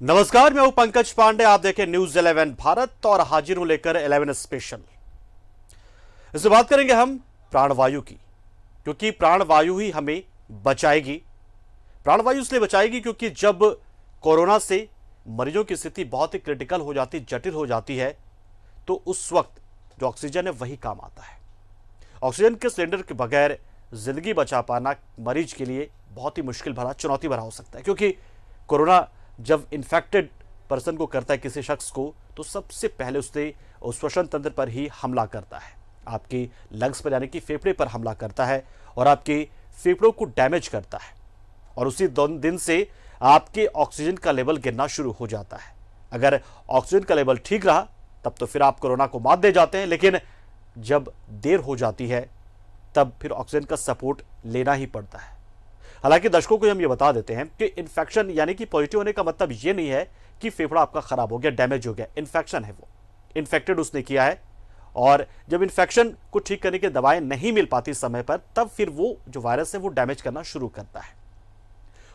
नमस्कार, मैं हूं पंकज पांडे। आप देखें न्यूज 11 भारत और हाजिर हूं लेकर 11 स्पेशल। इससे बात करेंगे हम प्राणवायु की, क्योंकि प्राणवायु ही हमें बचाएगी। प्राणवायु इसलिए बचाएगी क्योंकि जब कोरोना से मरीजों की स्थिति बहुत ही क्रिटिकल हो जाती, जटिल हो जाती है, तो उस वक्त जो ऑक्सीजन है वही काम आता है। ऑक्सीजन के सिलेंडर के बगैर जिंदगी बचा पाना मरीज के लिए बहुत ही मुश्किल भरा, चुनौती भरा हो सकता है, क्योंकि कोरोना जब इन्फेक्टेड पर्सन को करता है, किसी शख्स को, तो सबसे पहले उसने श्वसन तंत्र पर ही हमला करता है, आपकी लंग्स पर यानी कि फेफड़े पर हमला करता है और आपके फेफड़ों को डैमेज करता है। और उसी दिन से आपके ऑक्सीजन का लेवल गिरना शुरू हो जाता है। अगर ऑक्सीजन का लेवल ठीक रहा तब तो फिर आप कोरोना को मात दे जाते हैं, लेकिन जब देर हो जाती है तब फिर ऑक्सीजन का सपोर्ट लेना ही पड़ता है। हालांकि दर्शकों को हम ये बता देते हैं कि इन्फेक्शन यानी कि पॉजिटिव होने का मतलब ये नहीं है कि फेफड़ा आपका खराब हो गया, डैमेज हो गया। इन्फेक्शन है, वो इन्फेक्टेड उसने किया है, और जब इन्फेक्शन को ठीक करने की दवाएं नहीं मिल पाती समय पर, तब फिर वो जो वायरस है वो डैमेज करना शुरू करता है।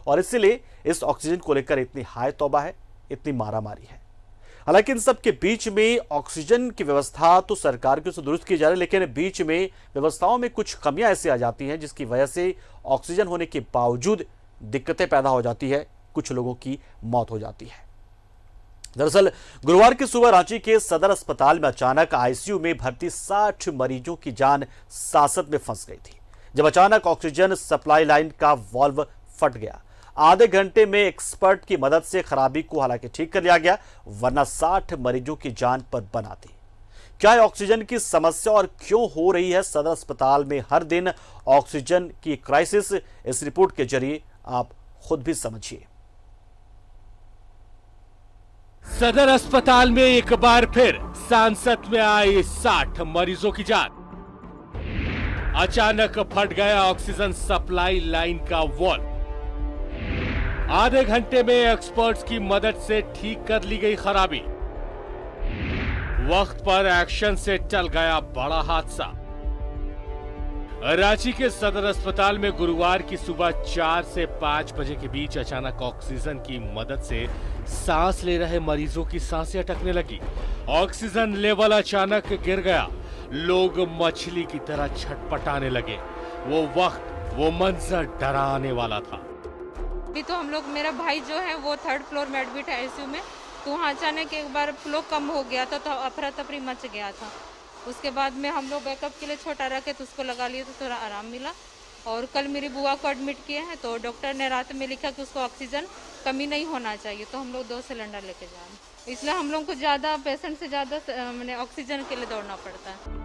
और इसीलिए इस ऑक्सीजन को लेकर इतनी हाय तौबा है, इतनी मारामारी है। हालांकि इन सब के बीच में ऑक्सीजन की व्यवस्था तो सरकार की ओर से दुरुस्त की जा रही है, लेकिन बीच में व्यवस्थाओं में कुछ कमियां ऐसी आ जाती हैं जिसकी वजह से ऑक्सीजन होने के बावजूद दिक्कतें पैदा हो जाती है, कुछ लोगों की मौत हो जाती है। दरअसल गुरुवार की सुबह रांची के सदर अस्पताल में अचानक आईसीयू में भर्ती 60 मरीजों की जान सांसत में फंस गई थी, जब अचानक ऑक्सीजन सप्लाई लाइन का वाल्व फट गया। आधे घंटे में एक्सपर्ट की मदद से खराबी को हालांकि ठीक कर लिया गया, वरना 60 मरीजों की जान पर बना थी। क्या है ऑक्सीजन की समस्या और क्यों हो रही है सदर अस्पताल में हर दिन ऑक्सीजन की क्राइसिस, इस रिपोर्ट के जरिए आप खुद भी समझिए। सदर अस्पताल में एक बार फिर सांसत में आई 60 मरीजों की जान। अचानक फट गया ऑक्सीजन सप्लाई लाइन का वॉल्व। आधे घंटे में एक्सपर्ट्स की मदद से ठीक कर ली गई खराबी। वक्त पर एक्शन से टल गया बड़ा हादसा। रांची के सदर अस्पताल में गुरुवार की सुबह 4 से 5 बजे के बीच अचानक ऑक्सीजन की मदद से सांस ले रहे मरीजों की सांसें अटकने लगी। ऑक्सीजन लेवल अचानक गिर गया। लोग मछली की तरह छटपटाने लगे। वो वक्त, वो मंजर डराने वाला था। अभी तो हम लोग, मेरा भाई जो है वो 3rd फ्लोर में एडमिट है आईसीयू में, तो वहाँ अचानक एक बार फ्लो कम हो गया था तो अफरा तफरी मच गया था। उसके बाद में हम लोग बैकअप के लिए छोटा रखे तो उसको लगा लिए तो थोड़ा आराम मिला। और कल मेरी बुआ को एडमिट किए हैं तो डॉक्टर ने रात में लिखा कि उसको ऑक्सीजन कमी नहीं होना चाहिए, तो हम लोग 2 सिलेंडर लेके जा रहे हैं। इसलिए हम लोग को ज़्यादा पेशेंट से ज़्यादा मैंने ऑक्सीजन के लिए दौड़ना पड़ता है।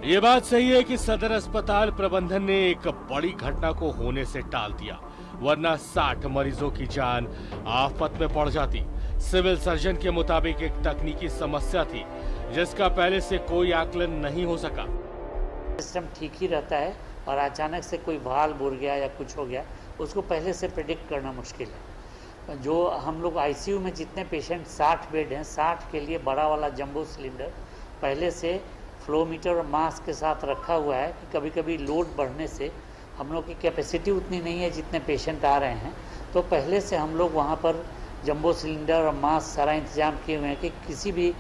ये बात सही है कि सदर अस्पताल प्रबंधन ने एक बड़ी घटना को होने से टाल दिया, वरना 60 मरीजों की जान आफत में पड़ जाती। सिविल सर्जन के मुताबिक एक तकनीकी समस्या थी जिसका पहले से कोई आकलन नहीं हो सका। सिस्टम ठीक ही रहता है और अचानक से कोई वाल्व उड़ गया या कुछ हो गया, उसको पहले से प्रेडिक्ट करना मुश्किल है। जो हम लोग आईसीयू में जितने पेशेंट 60 बेड हैं, 60 के लिए बड़ा वाला जंबो सिलेंडर पहले से फ्लो मीटर और मास्क के साथ रखा हुआ है कि कभी कभी लोड बढ़ने से हम लोग की कैपेसिटी उतनी नहीं है जितने पेशेंट आ रहे हैं, तो पहले से हम लोग वहाँ पर जंबो सिलेंडर और मास्क सारा इंतजाम किए हुए हैं कि किसी भी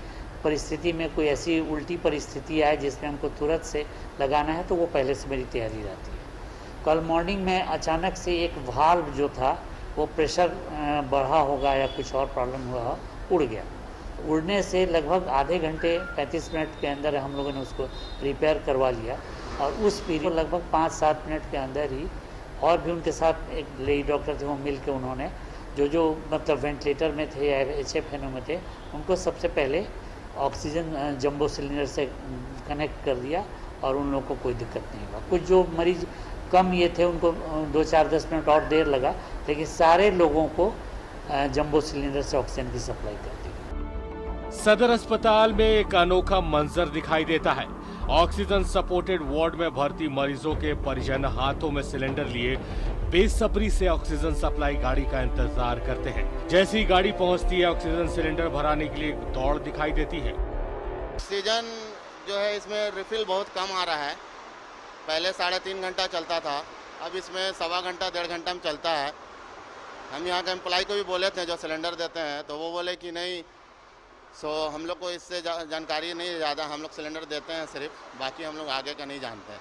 परिस्थिति में कोई ऐसी उल्टी परिस्थिति आए जिसमें हमको तुरंत से लगाना है, तो वो पहले से मेरी तैयारी रहती है। कल मॉर्निंग में अचानक से एक वाल्व जो था वो प्रेशर बढ़ा होगा या कुछ और प्रॉब्लम हुआ, उड़ गया। उड़ने से लगभग आधे घंटे 35 मिनट के अंदर हम लोगों ने उसको रिपेयर करवा लिया, और उस पीरियड लगभग 5-7 मिनट के अंदर ही और भी उनके साथ एक लेडी डॉक्टर थे, वो मिल के उन्होंने जो मतलब वेंटिलेटर में थे या HFNO में थे, उनको सबसे पहले ऑक्सीजन जंबो सिलेंडर से कनेक्ट कर दिया और उन लोगों को कोई दिक्कत नहीं हुआ। कुछ जो मरीज कम ये थे उनको 2-4-10 मिनट और देर लगा, लेकिन सारे लोगों को जंबो सिलेंडर से ऑक्सीजन की सप्लाई कर दी। सदर अस्पताल में एक अनोखा मंजर दिखाई देता है। ऑक्सीजन सपोर्टेड वार्ड में भर्ती मरीजों के परिजन हाथों में सिलेंडर लिए बेसब्री से ऑक्सीजन सप्लाई गाड़ी का इंतजार करते हैं। जैसी गाड़ी पहुंचती है, ऑक्सीजन सिलेंडर भराने के लिए दौड़ दिखाई देती है। ऑक्सीजन जो है इसमें रिफिल बहुत कम आ रहा है। पहले 3.5 घंटा चलता था, अब इसमें 1.25 घंटा 1.5 घंटा में चलता है। हम यहाँ के एम्प्लॉय को भी बोले थे जो सिलेंडर देते हैं, तो वो बोले कि नहीं, सो हम लोग को इससे जानकारी नहीं ज़्यादा, हम लोग सिलेंडर देते हैं सिर्फ, बाकी हम लोग आगे का नहीं जानते हैं।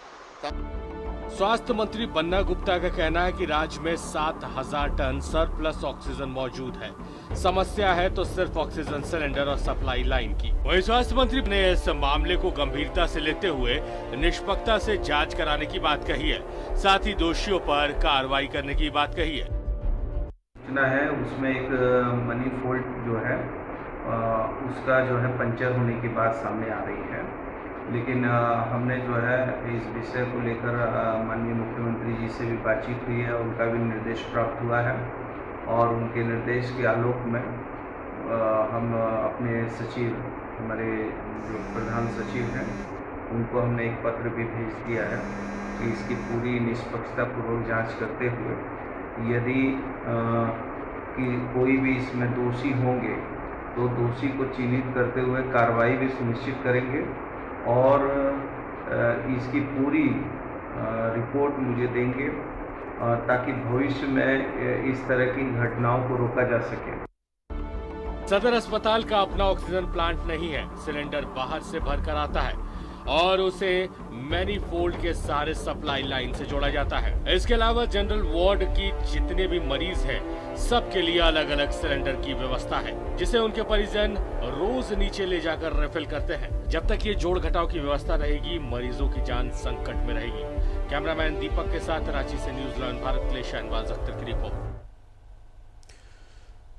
स्वास्थ्य मंत्री बन्ना गुप्ता का कहना है कि राज्य में 7,000 टन सरप्लस ऑक्सीजन मौजूद है। समस्या है तो सिर्फ ऑक्सीजन सिलेंडर और सप्लाई लाइन की। वहीं स्वास्थ्य मंत्री ने इस मामले को गंभीरता से लेते हुए निष्पक्षता से जांच कराने की बात कही है, साथ ही दोषियों पर कार्रवाई करने की बात कही है। है उसमें एक मनी फोल्ड जो है उसका जो है पंचर होने की बात सामने आ रही है, लेकिन हमने जो है इस विषय को लेकर माननीय मुख्यमंत्री जी से भी बातचीत हुई है, उनका भी निर्देश प्राप्त हुआ है और उनके निर्देश के आलोक में हम अपने सचिव, हमारे जो प्रधान सचिव हैं, उनको हमने एक पत्र भी भेज दिया है कि इसकी पूरी निष्पक्षतापूर्वक जांच करते हुए यदि कि कोई भी इसमें दोषी होंगे तो दोषी को चिन्हित करते हुए कार्रवाई भी सुनिश्चित करेंगे और इसकी पूरी रिपोर्ट मुझे देंगे ताकि भविष्य में इस तरह की घटनाओं को रोका जा सके। सदर अस्पताल का अपना ऑक्सीजन प्लांट नहीं है, सिलेंडर बाहर से भरकर आता है और उसे मैनीफोल्ड के सारे सप्लाई लाइन से जोड़ा जाता है। इसके अलावा जनरल वार्ड की जितने भी मरीज हैं, सबके लिए अलग अलग सिलेंडर की व्यवस्था है, जिसे उनके परिजन रोज नीचे ले जाकर रिफिल करते हैं। जब तक ये जोड़ घटाव की व्यवस्था रहेगी, मरीजों की जान संकट में रहेगी। कैमरामैन दीपक के साथ रांची से न्यूज़ 11 भारत के लिए शहनवाज अख्तर की रिपोर्ट।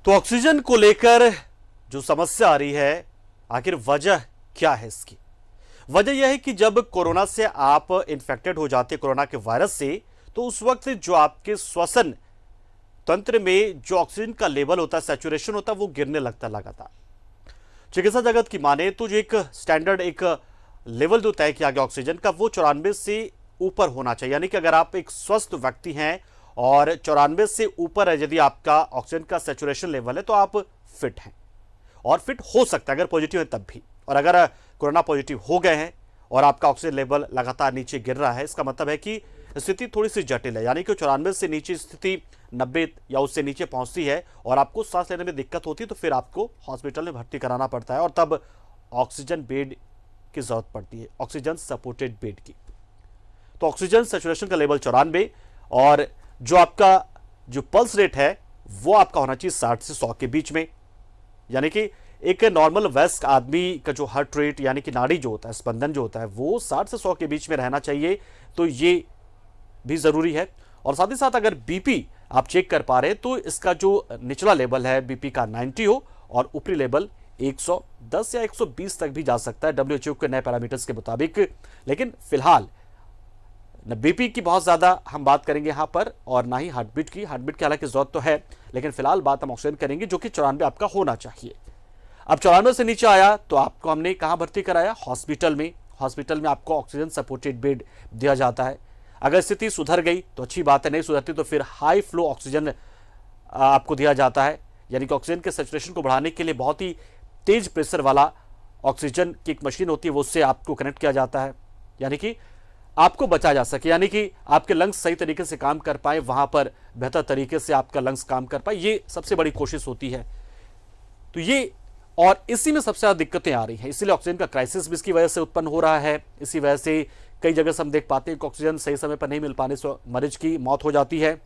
तो ऑक्सीजन को लेकर जो समस्या आ रही है, आखिर वजह क्या है इसकी? वजह यह है कि जब कोरोना से आप इन्फेक्टेड हो जाते हैं, कोरोना के वायरस से, तो उस वक्त जो आपके श्वसन तंत्र में जो ऑक्सीजन का लेवल होता है, सैचुरेशन होता है, वो गिरने लगता है लगातार। चिकित्सा जगत की माने तो जो एक स्टैंडर्ड एक लेवल जो तय किया गया ऑक्सीजन का, वो 94 से ऊपर होना चाहिए। यानी कि अगर आप एक स्वस्थ व्यक्ति हैं और 94 से ऊपर है यदि आपका ऑक्सीजन का सैचुरेशन लेवल है, तो आप फिट हैं और फिट हो सकता है अगर पॉजिटिव है तब भी। और अगर कोरोना पॉजिटिव हो गए हैं और आपका ऑक्सीजन लेवल लगातार नीचे गिर रहा है, इसका मतलब है कि स्थिति थोड़ी सी जटिल है। यानी कि 94 से नीचे स्थिति 90 या उससे नीचे पहुंचती है और आपको सांस लेने में दिक्कत होती है, तो फिर आपको हॉस्पिटल में भर्ती कराना पड़ता है और तब ऑक्सीजन बेड की जरूरत पड़ती है, ऑक्सीजन सपोर्टेड बेड की। तो ऑक्सीजन सैचुरेशन का लेवल 94 और जो आपका जो पल्स रेट है वो आपका होना चाहिए 60 से 100 के बीच में। यानी कि एक नॉर्मल वयस्क आदमी का जो हार्ट रेट यानी कि नाड़ी जो होता है, स्पंदन जो होता है, वो 60 से 100 के बीच में रहना चाहिए। तो ये भी जरूरी है। और साथ ही साथ अगर बीपी आप चेक कर पा रहे हैं तो इसका जो निचला लेवल है बीपी का 90 हो और ऊपरी लेवल 110 या 120 तक भी जा सकता है WHO के नए पैरामीटर्स के मुताबिक। लेकिन फिलहाल न बीपी की बहुत ज्यादा हम बात करेंगे यहां पर और ना ही हार्टबीट की हालांकि जरूरत तो है, लेकिन फिलहाल बात हम ऑक्सीजन करेंगे जो कि 94 आपका होना चाहिए। अब 94 से नीचे आया तो आपको हमने कहां भर्ती कराया? हॉस्पिटल में। हॉस्पिटल में आपको ऑक्सीजन सपोर्टेड बेड दिया जाता है। अगर स्थिति सुधर गई तो अच्छी बात है, नहीं सुधरती तो फिर हाई फ्लो ऑक्सीजन आपको दिया जाता है। यानी कि ऑक्सीजन के सैचुरेशन को बढ़ाने के लिए बहुत ही तेज प्रेशर वाला ऑक्सीजन की एक मशीन होती है, वो उससे आपको कनेक्ट किया जाता है, यानी कि आपको बचा जा सके, यानी कि आपके लंग्स सही तरीके से काम कर पाए, वहां पर बेहतर तरीके से आपका लंग्स काम कर पाए। ये सबसे बड़ी कोशिश होती है। तो ये और इसी में सबसे ज्यादा दिक्कतें आ रही हैं, इसलिए ऑक्सीजन का क्राइसिस भी इसकी वजह से उत्पन्न हो रहा है। इसी वजह से कई जगह से हम देख पाते हैं कि ऑक्सीजन सही समय पर नहीं मिल पाने से मरीज की मौत हो जाती है।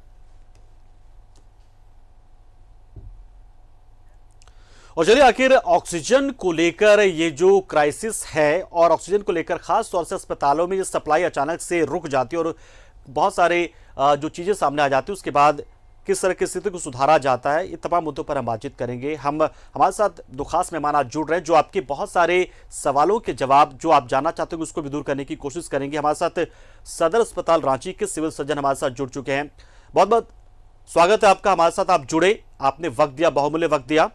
और चलिए आखिर ऑक्सीजन को लेकर ये जो क्राइसिस है और ऑक्सीजन को लेकर खास तौर से अस्पतालों में ये सप्लाई अचानक से रुक जाती है और बहुत सारे जो चीजें सामने आ जाती है, उसके बाद किस तरह की स्थिति को सुधारा जाता है, ये तमाम मुद्दों पर हम बातचीत करेंगे। हमारे साथ दो खास मेहमान आज जुड़ रहे हैं जो आपके बहुत सारे सवालों के जवाब जो आप जानना चाहते हो उसको भी दूर करने की कोशिश करेंगे। हमारे साथ सदर अस्पताल रांची के सिविल सर्जन हमारे साथ जुड़ चुके हैं। बहुत बहुत स्वागत है आपका, हमारे साथ आप जुड़े, आपने वक्त दिया, बहुमूल्य वक्त दिया।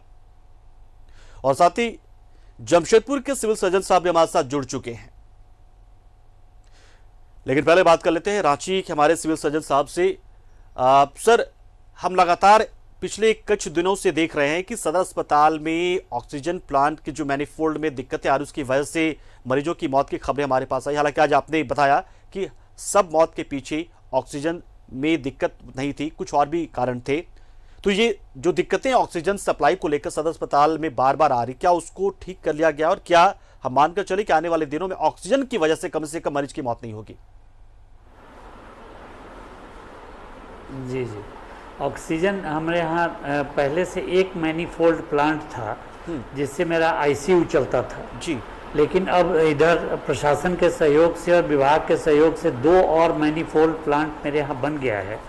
और साथ ही जमशेदपुर के सिविल सर्जन साहब भी हमारे साथ जुड़ चुके हैं। लेकिन पहले बात कर लेते हैं रांची के हमारे सिविल सर्जन साहब से। सर, हम लगातार पिछले कुछ दिनों से देख रहे हैं कि सदर अस्पताल में ऑक्सीजन प्लांट की जो मैनीफोल्ड में दिक्कतें आ रही, उसकी वजह से मरीजों की मौत की खबरें हमारे पास आई। हालांकि आज आपने बताया कि सब मौत के पीछे ऑक्सीजन में दिक्कत नहीं थी, कुछ और भी कारण थे। तो ये जो दिक्कतें ऑक्सीजन सप्लाई को लेकर सदर अस्पताल में बार बार आ रही, क्या उसको ठीक कर लिया गया और क्या हम मानकर चले कि आने वाले दिनों में ऑक्सीजन की वजह से कम मरीज की मौत नहीं होगी? जी जी, ऑक्सीजन हमारे यहाँ पहले से एक मैनीफोल्ड प्लांट था जिससे मेरा आईसीयू चलता था जी, लेकिन अब इधर प्रशासन के सहयोग से और विभाग के सहयोग से 2 और मैनीफोल्ड प्लांट मेरे यहाँ बन गया है।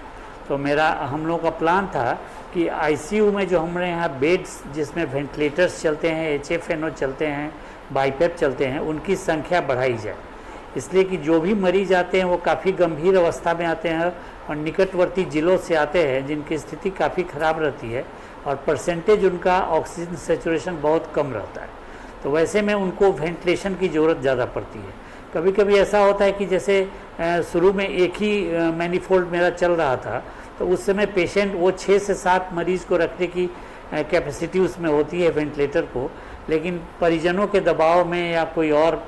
तो हम लोग का प्लान था कि आईसीयू में जो हमारे यहाँ बेड्स जिसमें वेंटिलेटर्स चलते हैं, HFNO चलते हैं, बाईपेप चलते हैं, उनकी संख्या बढ़ाई जाए, इसलिए कि जो भी मरीज आते हैं वो काफ़ी गंभीर अवस्था में आते हैं और निकटवर्ती ज़िलों से आते हैं जिनकी स्थिति काफ़ी ख़राब रहती है और परसेंटेज उनका ऑक्सीजन सेचुरेशन बहुत कम रहता है। तो वैसे में उनको वेंटिलेशन की ज़रूरत ज़्यादा पड़ती है। कभी कभी ऐसा होता है कि जैसे शुरू में एक ही मैनीफोल्ड मेरा चल रहा था, तो उस समय पेशेंट वो 6 से 7 मरीज़ को रखने की कैपेसिटी उसमें होती है वेंटिलेटर को, लेकिन परिजनों के दबाव में या कोई और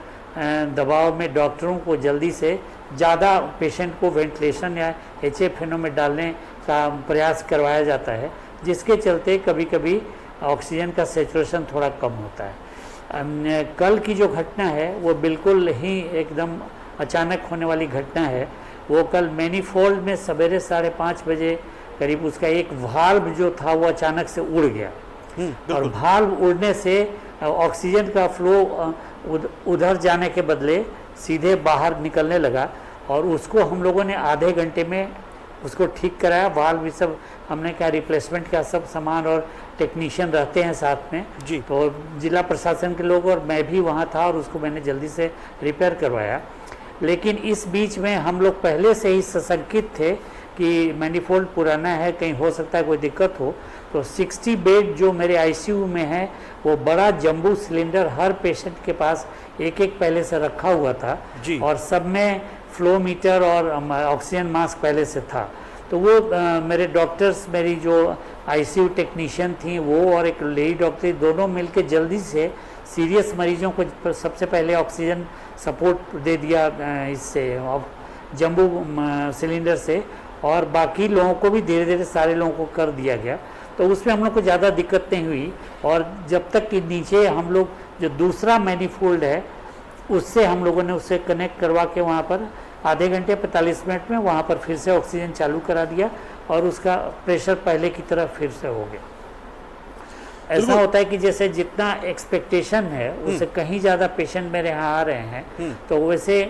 दबाव में डॉक्टरों को जल्दी से ज़्यादा पेशेंट को वेंटिलेशन या HFNO में डालने का प्रयास करवाया जाता है, जिसके चलते कभी कभी ऑक्सीजन का सेचुरेशन थोड़ा कम होता है। कल की जो घटना है वो बिल्कुल ही एकदम अचानक होने वाली घटना है। वो कल मैनीफोल्ड में सवेरे 5:30 बजे करीब उसका एक वाल्व जो था वो अचानक से उड़ गया और वाल्व उड़ने से ऑक्सीजन का फ्लो उधर जाने के बदले सीधे बाहर निकलने लगा और उसको हम लोगों ने आधे घंटे में उसको ठीक कराया। वाल्व भी सब हमने क्या रिप्लेसमेंट का सब सामान और टेक्नीशियन रहते हैं साथ में जी। तो जिला प्रशासन के लोग और मैं भी वहाँ था और उसको मैंने जल्दी से रिपेयर करवाया। लेकिन इस बीच में हम लोग पहले से ही सशंकित थे कि मैनीफोल्ड पुराना है, कहीं हो सकता है कोई दिक्कत हो। तो 60 बेड जो मेरे आईसीयू में है वो बड़ा जंबू सिलेंडर हर पेशेंट के पास एक पहले से रखा हुआ था जी। और सब में फ्लो मीटर और ऑक्सीजन मास्क पहले से था। तो वो मेरे डॉक्टर्स, मेरी जो आईसीयू टेक्नीशियन थी वो और एक लेडी डॉक्टर, दोनों मिलके जल्दी से सीरियस मरीजों को सबसे पहले ऑक्सीजन सपोर्ट दे दिया इससे जंबू सिलेंडर से, और बाकी लोगों को भी धीरे धीरे सारे लोगों को कर दिया गया। तो उसमें हम लोग को ज़्यादा दिक्कत नहीं हुई। और जब तक कि नीचे हम लोग जो दूसरा मैनीफोल्ड है उससे हम लोगों ने उससे कनेक्ट करवा के वहाँ पर आधे घंटे 45 मिनट में वहाँ पर फिर से ऑक्सीजन चालू करा दिया और उसका प्रेशर पहले की तरह फिर से हो गया। ऐसा होता है कि जैसे जितना एक्सपेक्टेशन है उससे कहीं ज़्यादा पेशेंट मेरे यहाँ आ रहे हैं, तो वैसे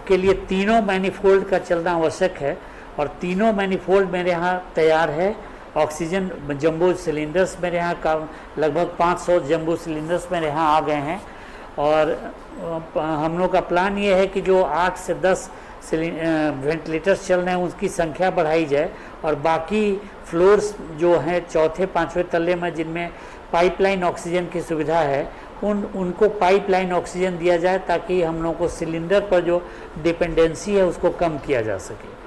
के लिए तीनों मैनीफोल्ड का चलना आवश्यक है और तीनों मैनीफोल्ड मेरे यहाँ तैयार है। ऑक्सीजन जंबो सिलेंडर्स मेरे यहाँ का लगभग 500 जंबो सिलेंडर्स मेरे यहाँ आ गए हैं और हम लोग का प्लान ये है कि जो 8 से 10 वेंटिलेटर्स चल रहे हैं उसकी संख्या बढ़ाई जाए और बाकी फ्लोर्स जो हैं 4थे 5वें तल्ले में जिनमें पाइपलाइन ऑक्सीजन की सुविधा है उनको पाइपलाइन ऑक्सीजन दिया जाए ताकि हम लोग को सिलेंडर पर जो डिपेंडेंसी है उसको कम किया जा सके।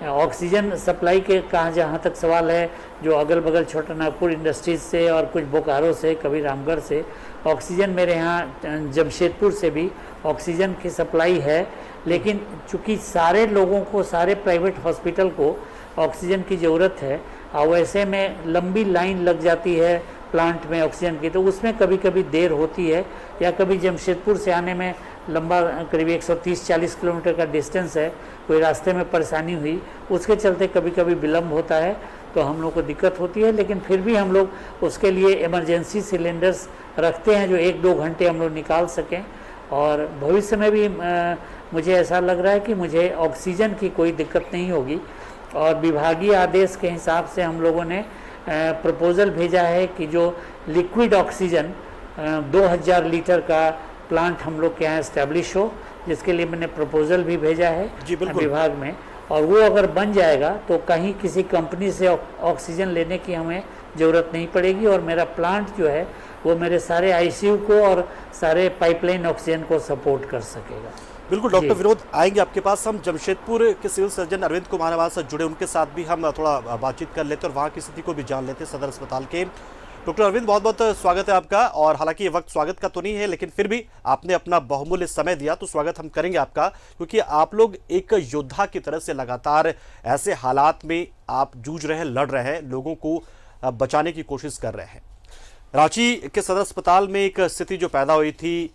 ऑक्सीजन सप्लाई के जहाँ तक सवाल है, जो अगल बगल छोटा नागपुर इंडस्ट्रीज से और कुछ बोकारो से, कभी रामगढ़ से ऑक्सीजन मेरे यहाँ जमशेदपुर से भी ऑक्सीजन की सप्लाई है, लेकिन चूँकि सारे लोगों को, सारे प्राइवेट हॉस्पिटल को ऑक्सीजन की ज़रूरत है और वैसे में लंबी लाइन लग जाती है प्लांट में ऑक्सीजन की, तो उसमें कभी कभी देर होती है या कभी जमशेदपुर से आने में लंबा करीब 130-40 किलोमीटर का डिस्टेंस है, कोई रास्ते में परेशानी हुई उसके चलते कभी कभी विलम्ब होता है तो हम लोग को दिक्कत होती है। लेकिन फिर भी हम लोग उसके लिए इमरजेंसी सिलेंडर्स रखते हैं जो 1-2 घंटे हम लोग निकाल सकें और भविष्य में भी मुझे ऐसा लग रहा है कि मुझे ऑक्सीजन की कोई दिक्कत नहीं होगी। और विभागीय आदेश के हिसाब से हम लोगों ने प्रपोज़ल भेजा है कि जो लिक्विड ऑक्सीजन 2000 लीटर का प्लांट हम लोग के यहाँ इस्टेब्लिश हो, जिसके लिए मैंने प्रपोज़ल भी भेजा है विभाग में, और वो अगर बन जाएगा तो कहीं किसी कंपनी से ऑक्सीजन लेने की हमें ज़रूरत नहीं पड़ेगी और मेरा प्लांट जो है वो मेरे सारे आईसीयू को और सारे पाइपलाइन ऑक्सीजन को सपोर्ट कर सकेगा। बिल्कुल डॉक्टर विनोद, आएंगे आपके पास। हम जमशेदपुर के सिविल सर्जन अरविंद कुमार हमारे साथ जुड़े, उनके साथ भी हम थोड़ा बातचीत कर लेते और वहाँ की स्थिति को भी जान लेते सदर अस्पताल के। डॉक्टर अरविंद, बहुत बहुत स्वागत है आपका। और हालांकि ये वक्त स्वागत का तो नहीं है, लेकिन फिर भी आपने अपना बहुमूल्य समय दिया तो स्वागत हम करेंगे आपका, क्योंकि आप लोग एक योद्धा की तरह से लगातार ऐसे हालात में आप जूझ रहे हैं, लड़ रहे हैं, लोगों को बचाने की कोशिश कर रहे हैं। रांची के सदर अस्पताल में एक स्थिति जो पैदा हुई थी,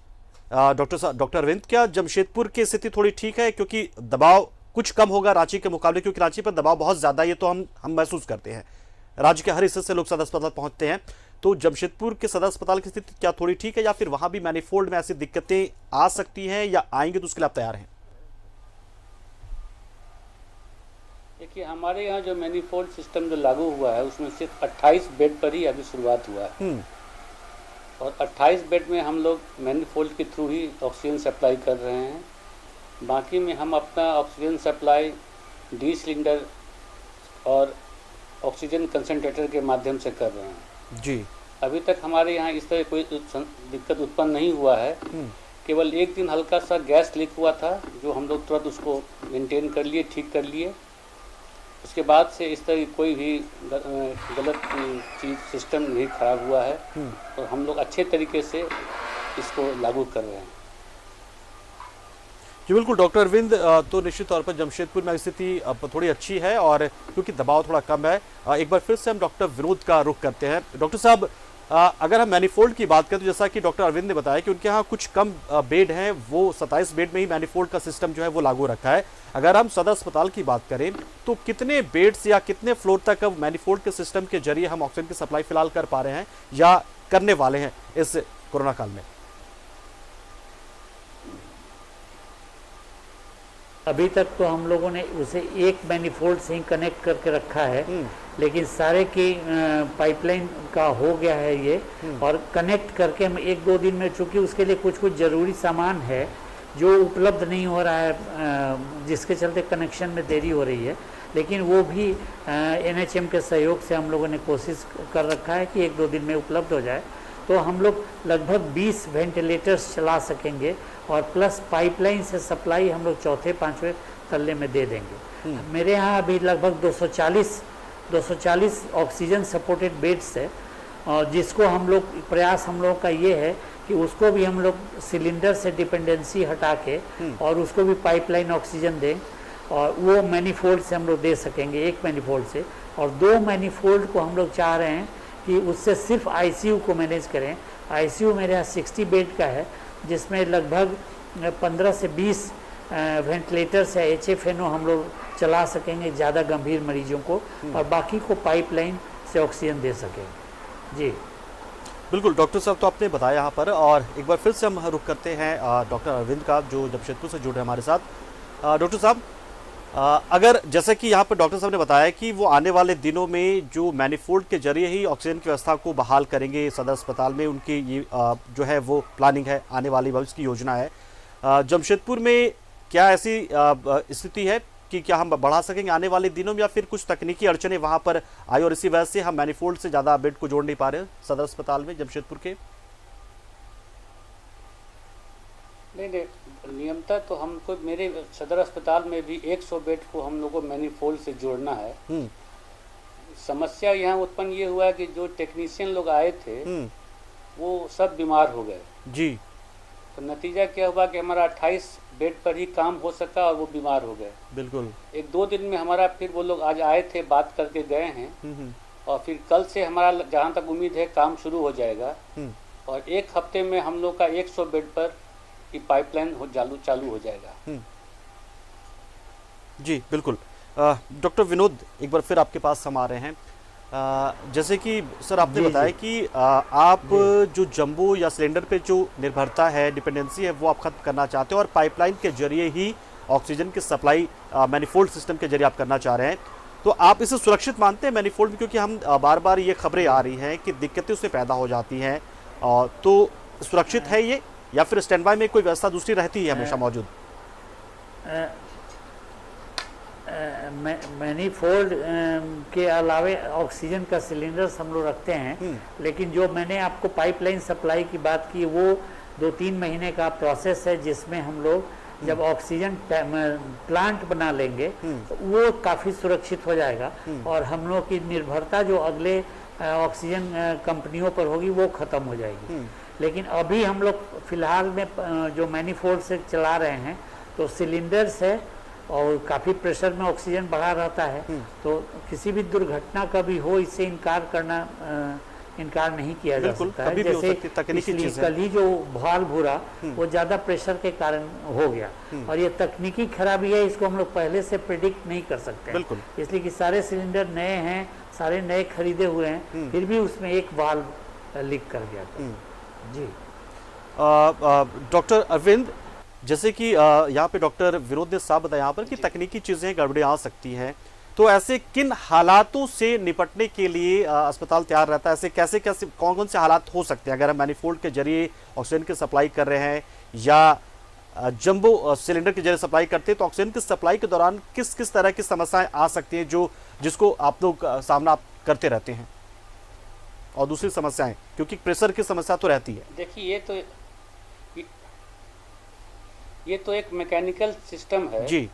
डॉक्टर अरविंद, क्या जमशेदपुर की स्थिति थोड़ी ठीक है, क्योंकि दबाव कुछ कम होगा रांची के मुकाबले, क्योंकि रांची पर दबाव बहुत ज्यादा है, ये तो हम महसूस करते हैं। राज्य के हर हिस्से से लोग सदर अस्पताल पहुंचते हैं, तो जमशेदपुर के सदर अस्पताल की स्थिति क्या थोड़ी ठीक है, या फिर वहां भी मैनिफोल्ड में ऐसी दिक्कतें आ सकती हैं, या आएंगे तो उसके लिए आप तैयार हैं? देखिए, हमारे यहाँ जो मैनिफोल्ड सिस्टम जो लागू हुआ है उसमें सिर्फ 28 बेड पर ही अभी शुरुआत हुआ है, और 28 बेड में हम लोग मैनिफोल्ड के थ्रू ही ऑक्सीजन सप्लाई कर रहे हैं। बाकी में हम अपना ऑक्सीजन सप्लाई डी सिलेंडर और ऑक्सीजन कंसंट्रेटर के माध्यम से कर रहे हैं जी। अभी तक हमारे यहाँ इस तरह कोई दिक्कत उत्पन्न नहीं हुआ है। केवल एक दिन हल्का सा गैस लीक हुआ था, जो हम लोग तुरंत उसको मेंटेन कर लिए, ठीक कर लिए। उसके बाद से इस तरह कोई भी गलत चीज़ सिस्टम नहीं खराब हुआ है, और हम लोग अच्छे तरीके से इसको लागू कर रहे हैं। जी बिल्कुल डॉक्टर अरविंद, तो निश्चित तौर पर जमशेदपुर में स्थिति अब थोड़ी अच्छी है, और क्योंकि दबाव थोड़ा कम है। एक बार फिर से हम डॉक्टर विनोद का रुख करते हैं। डॉक्टर साहब, अगर हम मैनिफोल्ड की बात करें तो जैसा कि डॉक्टर अरविंद ने बताया कि उनके यहाँ कुछ कम बेड हैं, वो 27 बेड में ही मैनिफोल्ड का सिस्टम जो है वो लागू रखा है। अगर हम सदर अस्पताल की बात करें तो कितने बेड्स या कितने फ्लोर तक अब मैनिफोल्ड के सिस्टम के जरिए हम ऑक्सीजन की सप्लाई फिलहाल कर पा रहे हैं या करने वाले हैं इस कोरोना काल में? अभी तक तो हम लोगों ने उसे एक मैनिफोल्ड से ही कनेक्ट करके रखा है, लेकिन सारे की पाइपलाइन का हो गया है ये, और कनेक्ट करके हम 1-2 दिन में, चूँकि उसके लिए कुछ जरूरी सामान है जो उपलब्ध नहीं हो रहा है, जिसके चलते कनेक्शन में देरी हो रही है, लेकिन वो भी NHM के सहयोग से हम लोगों ने कोशिश कर रखा है कि 1-2 दिन में उपलब्ध हो जाए। तो हम लोग लगभग 20 वेंटिलेटर्स चला सकेंगे, और प्लस पाइपलाइन से सप्लाई हम लोग 4थे-5वें तल्ले में दे देंगे। मेरे यहाँ अभी लगभग 240 ऑक्सीजन सपोर्टेड बेड्स है, और जिसको हम लोग प्रयास हम लोगों का ये है कि उसको भी हम लोग सिलेंडर से डिपेंडेंसी हटा के और उसको भी पाइपलाइन ऑक्सीजन दें, और वो मैनिफोल्ड से हम लोग दे सकेंगे, एक मैनिफोल्ड से। और 2 मैनिफोल्ड को हम लोग चाह रहे हैं कि उससे सिर्फ ICU को मैनेज करें। ICU मेरे यहाँ 60 बेड का है, जिसमें लगभग 15 से 20 वेंटिलेटर्स या HFNO हम लोग चला सकेंगे ज़्यादा गंभीर मरीजों को, और बाकी को पाइपलाइन से ऑक्सीजन दे सकेंगे। जी बिल्कुल डॉक्टर साहब, तो आपने बताया यहाँ पर, और एक बार फिर से हम रुख करते हैं डॉक्टर अरविंद का, जो जमशेदपुर से जुड़े हैं हमारे साथ। डॉक्टर साहब, अगर जैसे कि यहाँ पर डॉक्टर साहब ने बताया कि वो आने वाले दिनों में जो मैनिफोल्ड के जरिए ही ऑक्सीजन की व्यवस्था को बहाल करेंगे सदर अस्पताल में, उनकी ये जो है वो प्लानिंग है, आने वाली भविष्य की योजना है। जमशेदपुर में क्या ऐसी स्थिति है कि क्या हम बढ़ा सकेंगे आने वाले दिनों में, या फिर कुछ तकनीकी अड़चने वहाँ पर आई और इसी वजह से हम मैनिफोल्ड से ज़्यादा बेड को जोड़ नहीं पा रहे हैं सदर अस्पताल में जमशेदपुर के? नहीं, नियमतः तो हमको मेरे सदर अस्पताल में भी 100 बेड को हम लोग को मैनिफोल्ड से जोड़ना है। समस्या यहाँ उत्पन्न ये हुआ कि जो टेक्नीशियन लोग आए थे वो सब बीमार हो गए जी। तो नतीजा क्या हुआ कि हमारा 28 बेड पर ही काम हो सका, और वो बीमार हो गए। बिल्कुल 1-2 दिन में हमारा, फिर वो लोग आज आए थे, बात करके गए हैं, और फिर कल से हमारा जहाँ तक उम्मीद है काम शुरू हो जाएगा, और 1 हफ्ते में हम लोग का 100 बेड पर की पाइपलाइन चालू हो जाएगा। जी बिल्कुल। डॉक्टर विनोद, एक बार फिर आपके पास हम आ रहे हैं। जैसे कि सर आपने बताया कि आप जो जंबो या सिलेंडर पे जो निर्भरता है, डिपेंडेंसी है, वो आप खत्म करना चाहते हो, और पाइपलाइन के जरिए ही ऑक्सीजन की सप्लाई मैनिफोल्ड सिस्टम के जरिए आप करना चाह रहे हैं। तो आप इसे सुरक्षित मानते हैं मैनिफोल्ड में? क्योंकि हम बार बार ये खबरें आ रही हैं कि दिक्कतें उससे पैदा हो जाती हैं, तो सुरक्षित है ये, या फिर स्टैंड बाय में कोई व्यवस्था दूसरी रहती है हमेशा मौजूद? मैनिफोल्ड के अलावे ऑक्सीजन का सिलेंडर्स हम लोग रखते हैं, लेकिन जो मैंने आपको पाइपलाइन सप्लाई की बात की, वो 2-3 महीने का प्रोसेस है, जिसमें हम लोग जब ऑक्सीजन प्लांट बना लेंगे तो वो काफ़ी सुरक्षित हो जाएगा, और हम लोग की निर्भरता जो अगले ऑक्सीजन कंपनियों पर होगी वो ख़त्म हो जाएगी। लेकिन अभी हम लोग फिलहाल में जो मैनिफोल्ड से चला रहे हैं, तो सिलेंडर्स है, और काफ़ी प्रेशर में ऑक्सीजन बढ़ा रहता है, तो किसी भी दुर्घटना का भी हो इससे इनकार नहीं किया जा सकता है। जैसे पिछली कल ही जो भाल भूरा वो ज़्यादा प्रेशर के कारण हो गया, और ये तकनीकी खराबी है, इसको हम लोग पहले से प्रेडिक्ट नहीं कर सकते हैं, इसलिए कि सारे सिलेंडर नए हैं, सारे नए खरीदे हुए हैं, फिर भी उसमें एक वाल्व लीक कर गया था। जी डॉक्टर अरविंद, जैसे कि यहाँ पे डॉक्टर विनोद ने साफ बताया यहाँ पर कि तकनीकी चीज़ें गड़बड़ी आ सकती हैं, तो ऐसे किन हालातों से निपटने के लिए अस्पताल तैयार रहता है? ऐसे कैसे कैसे कौन कौन से हालात हो सकते हैं अगर हम मैनिफोल्ड के जरिए ऑक्सीजन की सप्लाई कर रहे हैं या जंबो सिलेंडर के जरिए सप्लाई करते हैं, तो ऑक्सीजन की सप्लाई के दौरान किस किस तरह की समस्याएं आ सकती हैं जिसको आप लोग सामना करते रहते हैं? और दूसरी समस्याएं, क्योंकि प्रेशर की समस्या तो रहती है। देखिए ये तो एक मैकेनिकल सिस्टम है जी,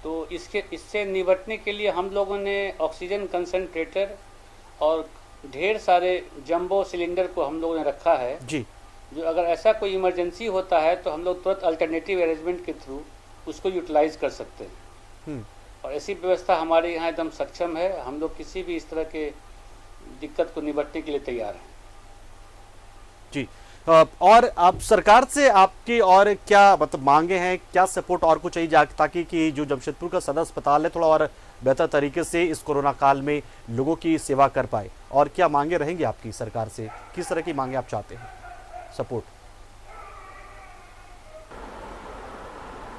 तो इससे निपटने के लिए हम लोगों ने ऑक्सीजन कंसंट्रेटर और ढेर सारे जंबो सिलेंडर को हम लोगों ने रखा है जी, जो अगर ऐसा कोई इमरजेंसी होता है तो हम लोग तुरंत अल्टरनेटिव अरेंजमेंट के थ्रू उसको यूटिलाइज कर सकते हैं। और ऐसी व्यवस्था हमारे यहाँ एकदम सक्षम है, हम लोग किसी भी इस तरह के दिक्कत को निपटने के लिए तैयार हैं। जी, और आप सरकार से आपकी और क्या मतलब मांगे हैं, क्या सपोर्ट और कुछ चाहिए ताकि कि जो जमशेदपुर का सदर अस्पताल है थोड़ा और बेहतर तरीके से इस कोरोना काल में लोगों की सेवा कर पाए? और क्या मांगे रहेंगी आपकी सरकार से, किस तरह की मांगे आप चाहते हैं सपोर्ट?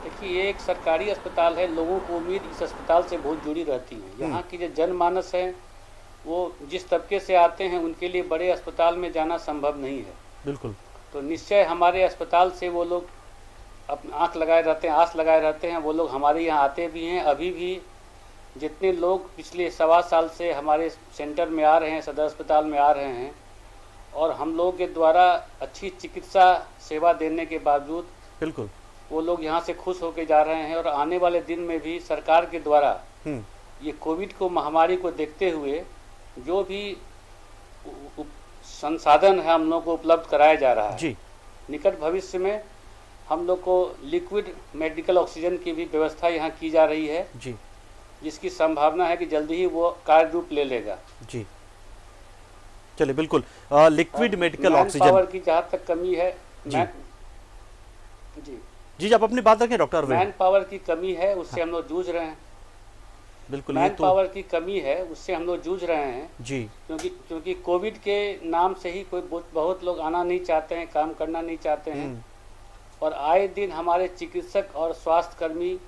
देखिए ये एक सरकारी अस्पताल है, लोगों को उम्मीद इस अस्पताल से बहुत जुड़ी रहती है। यहाँ की जो जनमानस है वो जिस तबके से आते हैं उनके लिए बड़े अस्पताल में जाना संभव नहीं है। बिल्कुल, तो निश्चय हमारे अस्पताल से वो लोग अपनी आँख लगाए रहते हैं, आस लगाए रहते हैं, वो लोग हमारे यहाँ आते भी हैं। अभी भी जितने लोग पिछले 1.25 साल से हमारे सेंटर में आ रहे हैं, सदर अस्पताल में आ रहे हैं, और हम लोग के द्वारा अच्छी चिकित्सा सेवा देने के बावजूद बिल्कुल वो लोग यहाँ से खुश होकर जा रहे हैं। और आने वाले दिन में भी सरकार के द्वारा ये कोविड को महामारी को देखते हुए जो भी संसाधन है हम लोग को उपलब्ध कराया जा रहा है जी। निकट भविष्य में हम लोग को लिक्विड मेडिकल ऑक्सीजन की भी व्यवस्था यहाँ की जा रही है जी, जिसकी संभावना है कि जल्दी ही वो कार्य रूप ले लेगा। जी, चलिए बिल्कुल। Liquid medical man oxygen power की जहाँ तक कमी है जी, आप अपनी बात रखें डॉक्टर अरविंद। मैन पावर की कमी है, उससे हम लोग जूझ रहे हैं। बिल्कुल, मैन पावर की कमी है, उससे हम लोग जूझ रहे हैं जी, क्योंकि कोविड के नाम से ही कोई बहुत लोग आना नहीं चाहते हैं, काम करना नहीं चाहते हैं, और आए दिन हमारे चिकित्सक और स्वास्थ्य कर्मी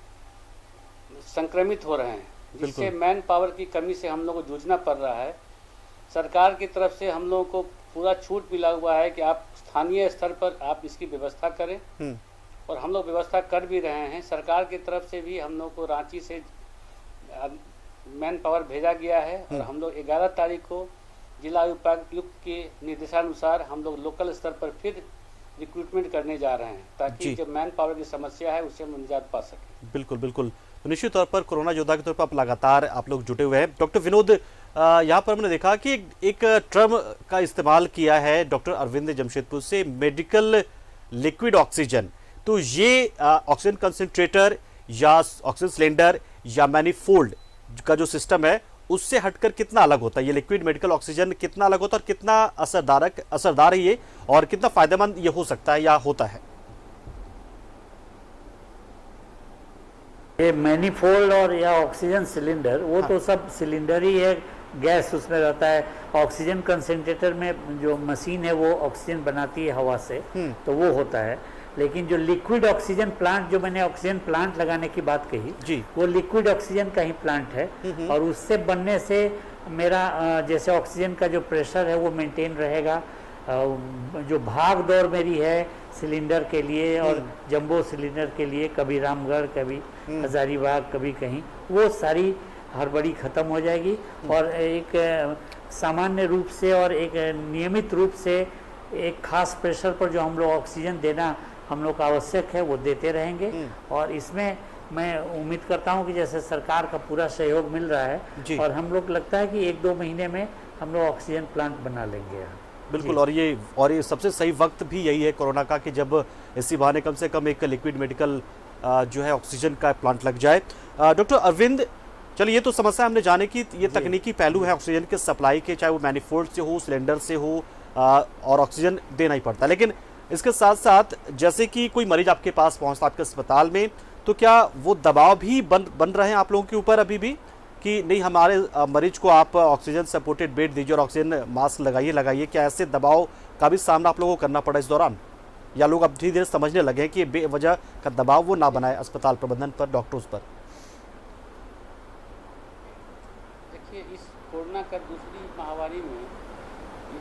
संक्रमित हो रहे हैं, जिससे मैन पावर की कमी से हम लोग को जूझना पड़ रहा है। सरकार की तरफ से हम लोगों को पूरा छूट मिला हुआ है कि आप स्थानीय स्तर पर आप इसकी व्यवस्था करें, और हम लोग व्यवस्था कर भी रहे हैं। सरकार की तरफ से भी हम लोग को रांची से मैन पावर भेजा गया है, और हम लोग 11 तारीख को जिला उपायुक्त के निर्देशानुसार हम लोग लोकल स्तर पर फिर रिक्रूटमेंट करने जा रहे हैं, ताकि जो मैन पावर की समस्या है उससे हम निजात पा सकें। बिल्कुल बिल्कुल, तो निश्चित तौर पर कोरोना योद्धा के तौर पर आप लगातार आप लोग जुटे हुए हैं। डॉक्टर विनोद, यहाँ पर हमने देखा कि एक टर्म का इस्तेमाल किया है डॉक्टर अरविंद ने जमशेदपुर से, मेडिकल लिक्विड ऑक्सीजन। तो ये ऑक्सीजन कंसंट्रेटर या ऑक्सीजन सिलेंडर या मैनिफोल्ड का जो सिस्टम है उससे हटकर कितना अलग होता है? ये लिक्विड मेडिकल ऑक्सीजन कितना अलग होता है और कितना असरदार है ये, और कितना फायदेमंद ये हो सकता है या होता है? ये मैनिफोल्ड और या ऑक्सीजन सिलेंडर वो तो सब सिलेंडर ही है, गैस उसमें रहता है। ऑक्सीजन कंसंट्रेटर में जो मशीन है वो ऑक्सीजन बनाती है हवा से, तो वो होता है। लेकिन जो लिक्विड ऑक्सीजन प्लांट, जो मैंने ऑक्सीजन प्लांट लगाने की बात कही जी, वो लिक्विड ऑक्सीजन का ही प्लांट है, और उससे बनने से मेरा जैसे ऑक्सीजन का जो प्रेशर है वो मेंटेन रहेगा। जो भाग दौड़ मेरी है सिलेंडर के लिए और जंबो सिलेंडर के लिए, कभी रामगढ़, कभी हजारीबाग, कभी कहीं, वो सारी हड़बड़ी खत्म हो जाएगी। और एक सामान्य रूप से और एक नियमित रूप से एक खास प्रेशर पर जो हम लोग ऑक्सीजन देना हम लोग का आवश्यक है वो देते रहेंगे। और इसमें मैं उम्मीद करता हूं कि जैसे सरकार का पूरा सहयोग मिल रहा है, और हम लोग लगता है कि 1-2 महीने में हम लोग ऑक्सीजन प्लांट बना लेंगे। बिल्कुल, और ये सबसे सही वक्त भी यही है कोरोना का कि जब इसी बहाने कम से कम एक लिक्विड मेडिकल जो है ऑक्सीजन का प्लांट लग जाए। डॉक्टर अरविंद, चलिए ये तो समस्या हमने जाने की ये तकनीकी पहलू है ऑक्सीजन के सप्लाई के, चाहे वो मैनिफोल्ड से हो, सिलेंडर से हो, और ऑक्सीजन देना ही पड़ता है। लेकिन इसके साथ साथ जैसे कि कोई मरीज आपके पास पहुंचता आपके अस्पताल में, तो क्या वो दबाव भी बन रहे हैं आप लोगों के ऊपर अभी भी कि नहीं हमारे मरीज को आप ऑक्सीजन सपोर्टेड बेड दीजिए और ऑक्सीजन मास्क लगाइए? क्या ऐसे दबाव का भी सामना आप लोगों को करना पड़ा इस दौरान, या लोग अब धीरे धीरे समझने लगे हैं कि बेवजह का दबाव वो ना बनाए अस्पताल प्रबंधन पर, डॉक्टर्स पर? देखिए, इस कोरोना का दूसरी महामारी में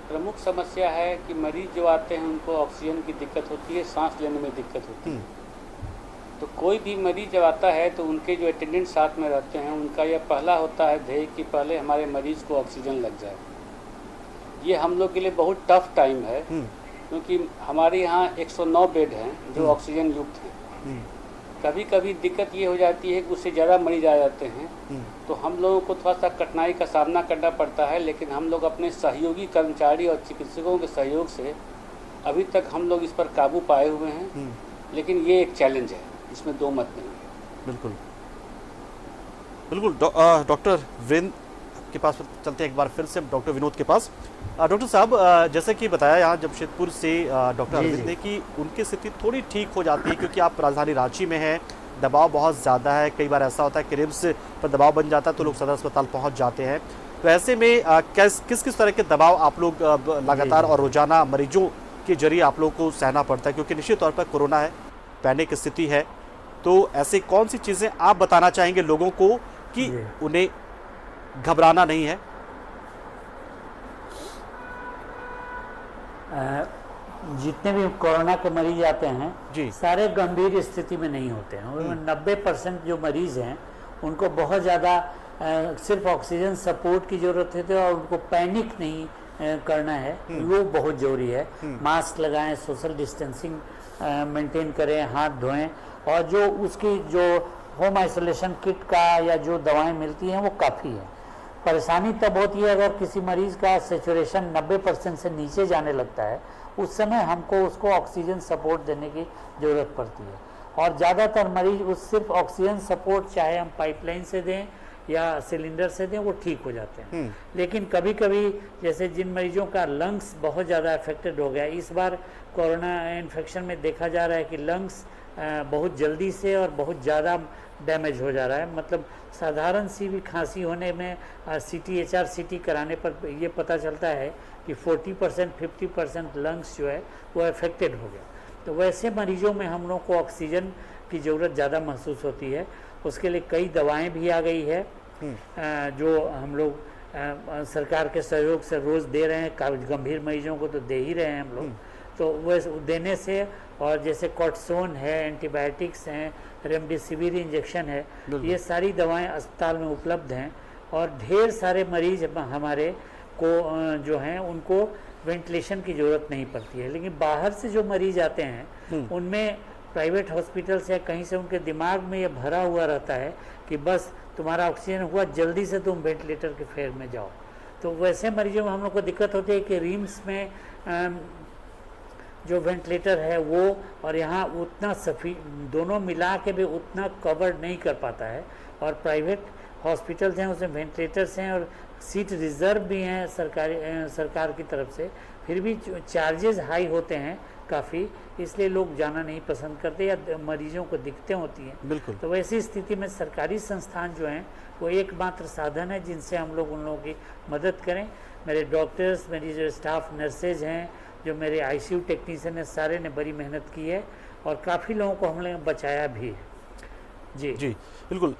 प्रमुख समस्या है कि मरीज जो आते हैं उनको ऑक्सीजन की दिक्कत होती है, सांस लेने में दिक्कत होती है। तो कोई भी मरीज जब आता है तो उनके जो अटेंडेंट साथ में रहते हैं उनका यह पहला होता है ध्येय कि पहले हमारे मरीज को ऑक्सीजन लग जाए। ये हम लोग के लिए बहुत टफ टाइम है, क्योंकि हमारे यहाँ 109 बेड हैं जो ऑक्सीजन युक्त हैं। कभी कभी दिक्कत ये हो जाती है कि उससे ज़्यादा मरीज आ जाते हैं, तो हम लोगों को थोड़ा सा कठिनाई का सामना करना पड़ता है। लेकिन हम लोग अपने सहयोगी कर्मचारी और चिकित्सकों के सहयोग से अभी तक हम लोग इस पर काबू पाए हुए हैं। लेकिन ये एक चैलेंज है, इसमें दो मत नहीं। बिल्कुल बिल्कुल। डॉक्टर वीरेंद्र के पास चलते हैं एक बार फिर से, डॉक्टर विनोद के पास। डॉक्टर साहब, जैसे कि बताया यहाँ जमशेदपुर से डॉक्टर अरविंद ने कि उनकी स्थिति थोड़ी ठीक हो जाती है क्योंकि आप राजधानी रांची में हैं, दबाव बहुत ज़्यादा है। कई बार ऐसा होता है कि रिम्स पर दबाव बन जाता है तो लोग सदर अस्पताल पहुँच जाते हैं। तो ऐसे में किस तरह के दबाव आप लोग लगातार और रोजाना मरीजों के जरिए आप लोग को सहना पड़ता है, क्योंकि निश्चित तौर पर कोरोना है, पैनिक स्थिति है, तो ऐसे कौन सी चीज़ें आप बताना चाहेंगे लोगों को कि उन्हें घबराना नहीं है? जितने भी कोरोना के मरीज आते हैं जी, सारे गंभीर स्थिति में नहीं होते हैं। उनमें 90% जो मरीज हैं उनको बहुत ज़्यादा सिर्फ ऑक्सीजन सपोर्ट की ज़रूरत है और उनको पैनिक नहीं करना है, वो बहुत ज़रूरी है। मास्क लगाएं, सोशल डिस्टेंसिंग मेंटेन करें, हाथ धोएं, और जो उसकी जो होम आइसोलेशन किट का या जो दवाएं मिलती हैं वो काफ़ी है। परेशानी तब होती है अगर किसी मरीज़ का सेचुरेशन 90% से नीचे जाने लगता है, उस समय हमको उसको ऑक्सीजन सपोर्ट देने की ज़रूरत पड़ती है। और ज़्यादातर मरीज उस सिर्फ ऑक्सीजन सपोर्ट चाहे हम पाइपलाइन से दें या सिलेंडर से दें वो ठीक हो जाते हैं। लेकिन कभी कभी जैसे जिन मरीजों का लंग्स बहुत ज़्यादा अफेक्टेड हो गया, इस बार कोरोना इन्फेक्शन में देखा जा रहा है कि लंग्स बहुत जल्दी से और बहुत ज़्यादा डैमेज हो जा रहा है। मतलब साधारण सी भी खांसी होने में CT HRCT कराने पर ये पता चलता है कि 40% 50% लंग्स जो है वो अफेक्टेड हो गया। तो वैसे मरीजों में हम लोग को ऑक्सीजन की ज़रूरत ज़्यादा महसूस होती है। उसके लिए कई दवाएं भी आ गई है जो हम लोग सरकार के सहयोग से रोज़ दे रहे हैं। गंभीर मरीजों को तो दे ही रहे हैं हम लोग, तो वह देने से, और जैसे कॉर्टिसोन है, एंटीबायोटिक्स हैं, रेमडेसिविर इंजेक्शन है, ये सारी दवाएं अस्पताल में उपलब्ध हैं। और ढेर सारे मरीज हमारे को जो हैं उनको वेंटिलेशन की ज़रूरत नहीं पड़ती है। लेकिन बाहर से जो मरीज आते हैं उनमें प्राइवेट हॉस्पिटल से कहीं से उनके दिमाग में ये भरा हुआ रहता है कि बस तुम्हारा ऑक्सीजन हुआ, जल्दी से तुम वेंटिलेटर के फेर में जाओ। तो वैसे मरीजों में हम लोग को दिक्कत होती है कि रिम्स में जो वेंटिलेटर है वो और यहाँ उतना दोनों मिला के भी उतना कवर नहीं कर पाता है। और प्राइवेट हॉस्पिटल्स हैं उसमें वेंटिलेटर्स हैं और सीट रिजर्व भी हैं सरकार की तरफ से, फिर भी चार्जेस हाई होते हैं काफ़ी, इसलिए लोग जाना नहीं पसंद करते या मरीजों को दिक्कतें होती हैं। बिल्कुल। तो वैसी स्थिति में सरकारी संस्थान जो हैं वो एकमात्र साधन है जिनसे हम लोग उन लोगों की मदद करें। मेरे डॉक्टर्स, मेरी जो स्टाफ नर्सेज हैं, जो मेरे ICU टेक्नीशियन है, सारे ने बड़ी मेहनत की है और काफ़ी लोगों को हम लोग बचाया भी है। जी जी बिल्कुल।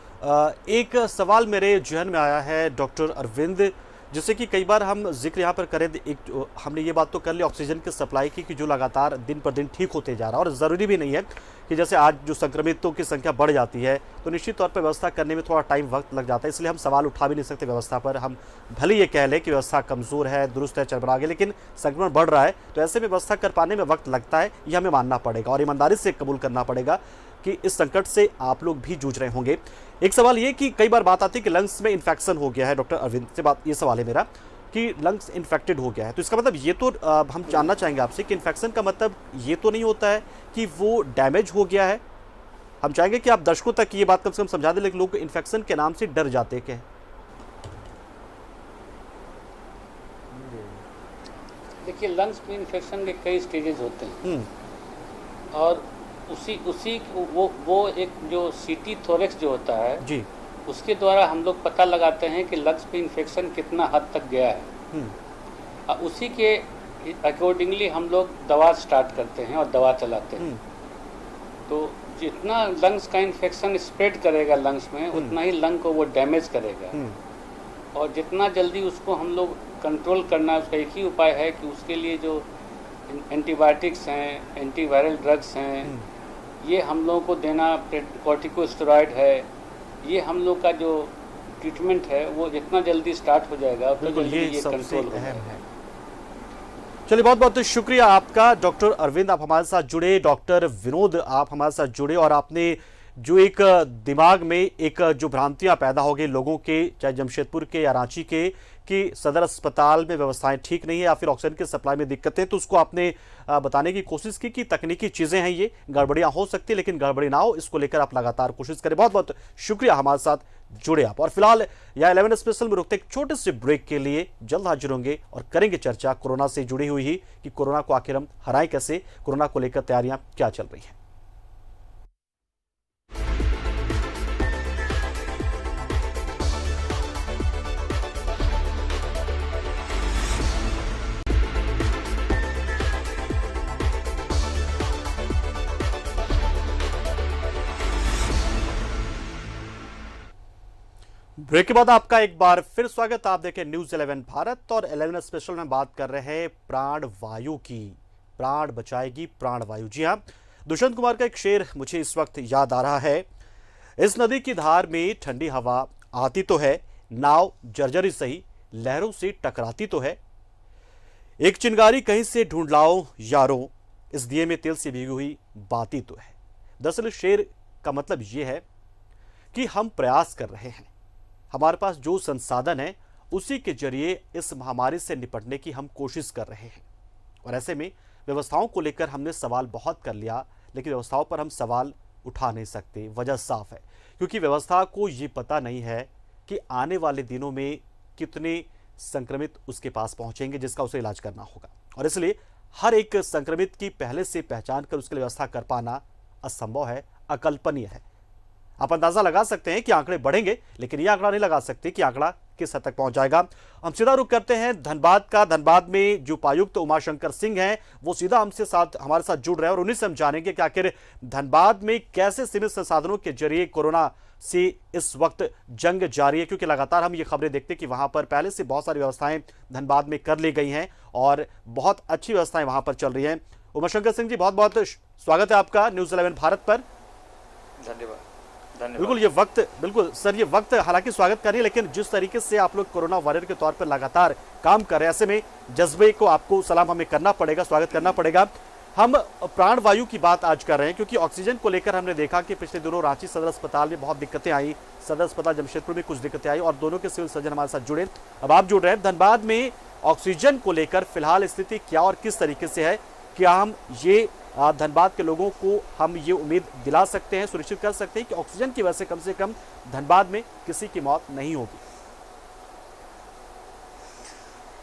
एक सवाल मेरे जहन में आया है डॉक्टर अरविंद, जैसे कि कई बार हम जिक्र यहाँ पर करें, एक हमने ये बात तो कर ली ऑक्सीजन की सप्लाई की कि जो लगातार दिन पर दिन ठीक होते जा रहा है, और ज़रूरी भी नहीं है कि जैसे आज जो संक्रमितों की संख्या बढ़ जाती है तो निश्चित तौर पर व्यवस्था करने में थोड़ा टाइम वक्त लग जाता है, इसलिए हम सवाल उठा भी नहीं सकते व्यवस्था पर। हम भले ये कह लें कि व्यवस्था कमज़ोर है, दुरुस्त है, चरमरा गई, लेकिन संक्रमण बढ़ रहा है तो ऐसे में व्यवस्था कर पाने में वक्त लगता है, ये हमें मानना पड़ेगा और ईमानदारी से कबूल करना पड़ेगा कि इस संकट से आप लोग भी जूझ रहे होंगे। एक सवाल ये कि कई बार बात आती है कि लंग्स में इन्फेक्शन हो गया है, डॉक्टर अरविंद से बात ये सवाल है मेरा कि लंग्स इन्फेक्टेड हो गया है, तो इसका मतलब ये तो हम जानना चाहेंगे आपसे कि इन्फेक्शन का मतलब ये तो नहीं होता है कि वो डैमेज हो गया है? हम चाहेंगे कि आप दर्शकों तक ये बात कम से कम समझा दें, लेकिन लोग इन्फेक्शन के नाम से डर जाते हैं। देखिए, लंग्स में इन्फेक्शन के कई स्टेजेस होते हैं और उसी वो एक जो सीटी थोरेक्स जो होता है जी, उसके द्वारा हम लोग पता लगाते हैं कि लंग्स में इन्फेक्शन कितना हद तक गया है। और उसी के अकॉर्डिंगली हम लोग दवा स्टार्ट करते हैं और दवा चलाते हैं। तो जितना लंग्स का इन्फेक्शन स्प्रेड करेगा लंग्स में, उतना ही लंग को वो डैमेज करेगा। और जितना जल्दी उसको हम लोग कंट्रोल करना है, उसका एक ही उपाय है कि उसके लिए जो एंटीबायोटिक्स हैं, एंटीवायरल ड्रग्स हैं, ये हम लोगों को देना, कॉर्टिकोस्टेरॉइड है, ये हम लोग का जो ट्रीटमेंट है वो जितना जल्दी स्टार्ट हो जाएगा उतना जल्दी ये कंट्रोल हो जाएगा। चलिए, बहुत बहुत शुक्रिया आपका डॉक्टर अरविंद, आप हमारे साथ जुड़े। डॉक्टर विनोद, आप हमारे साथ जुड़े और आपने जो एक दिमाग में एक जो भ्रांतियां पैदा हो गई लोगों के, चाहे जमशेदपुर के या रांची के, कि सदर अस्पताल में व्यवस्थाएं ठीक नहीं है या फिर ऑक्सीजन की सप्लाई में दिक्कतें, तो उसको आपने बताने की कोशिश की कि तकनीकी चीजें हैं, ये गड़बड़ियां हो सकती है, लेकिन गड़बड़ी ना हो, इसको लेकर आप लगातार कोशिश करें। बहुत बहुत शुक्रिया, हमारे साथ जुड़े आप। और फिलहाल या 11 स्पेशल में रुकते एक छोटे से ब्रेक के लिए जल्द हाजिर होंगे और करेंगे चर्चा कोरोना से जुड़ी हुई ही, कि कोरोना को आखिर हम हराएं कैसे, कोरोना को लेकर तैयारियां क्या चल रही हैं। ब्रेक के बाद आपका एक बार फिर स्वागत। आप देखें न्यूज 11 भारत और 11 स्पेशल में बात कर रहे हैं प्राण वायु की। प्राण बचाएगी प्राण वायु। जी हाँ, दुष्यंत कुमार का एक शेर मुझे इस वक्त याद आ रहा है। इस नदी की धार में ठंडी हवा आती तो है, नाव जर्जरी सही लहरों से टकराती तो है, एक चिंगारी कहीं से ढूंढ लाओ यारों, इस दिए में तिल से भीगी हुई बाती तो है। दरअसल शेर का मतलब यह है कि हम प्रयास कर रहे हैं, हमारे पास जो संसाधन है उसी के जरिए इस महामारी से निपटने की हम कोशिश कर रहे हैं। और ऐसे में व्यवस्थाओं को लेकर हमने सवाल बहुत कर लिया, लेकिन व्यवस्थाओं पर हम सवाल उठा नहीं सकते। वजह साफ है, क्योंकि व्यवस्था को ये पता नहीं है कि आने वाले दिनों में कितने संक्रमित उसके पास पहुंचेंगे जिसका उसे इलाज करना होगा। और इसलिए हर एक संक्रमित की पहले से पहचान कर उसके लिए व्यवस्था कर पाना असंभव है, अकल्पनीय है। आप अंदाजा लगा सकते हैं कि आंकड़े बढ़ेंगे, लेकिन यह आंकड़ा नहीं लगा सकते कि आंकड़ा किस हद तक पहुंच जाएगा। हम सीधा रुख करते हैं धनबाद का। धनबाद में जो उपायुक्त उमाशंकर सिंह हैं वो सीधा हमारे साथ जुड़ रहे हैं और उन्हीं से हम जानेंगे कि आखिर धनबाद में कैसे सीमित संसाधनों के जरिए कोरोना से इस वक्त जंग जारी है, क्योंकि लगातार हम ये खबरें देखते हैं कि वहां पर पहले से बहुत सारी व्यवस्थाएं धनबाद में कर ली गई हैं और बहुत अच्छी व्यवस्थाएं वहां पर चल रही हैं। उमाशंकर सिंह जी, बहुत बहुत स्वागत है आपका न्यूज 11 भारत पर। धन्यवाद। बिल्कुल ये वक्त, बिल्कुल सर, ये वक्त हालांकि स्वागत करिए, लेकिन जिस तरीके से आप लोग कोरोना वॉरियर के तौर पर लगातार काम कर रहे हैं, ऐसे में जज्बे को आपको सलाम हमें करना पड़ेगा, स्वागत करना पड़ेगा। हम प्राण वायु की बात आज कर रहे हैं क्योंकि ऑक्सीजन को लेकर हमने देखा कि पिछले दिनों रांची सदर अस्पताल में बहुत दिक्कतें आई, सदर अस्पताल जमशेदपुर में कुछ दिक्कतें आई और दोनों के सिविल सर्जन हमारे साथ जुड़े। अब आप जुड़ रहे हैं धनबाद में ऑक्सीजन को लेकर फिलहाल स्थिति क्या और किस तरीके से है? क्या हम ये धनबाद के लोगों को हम ये उम्मीद दिला सकते हैं, सुनिश्चित कर सकते हैं कि ऑक्सीजन की वजह से कम धनबाद में किसी की मौत नहीं होगी?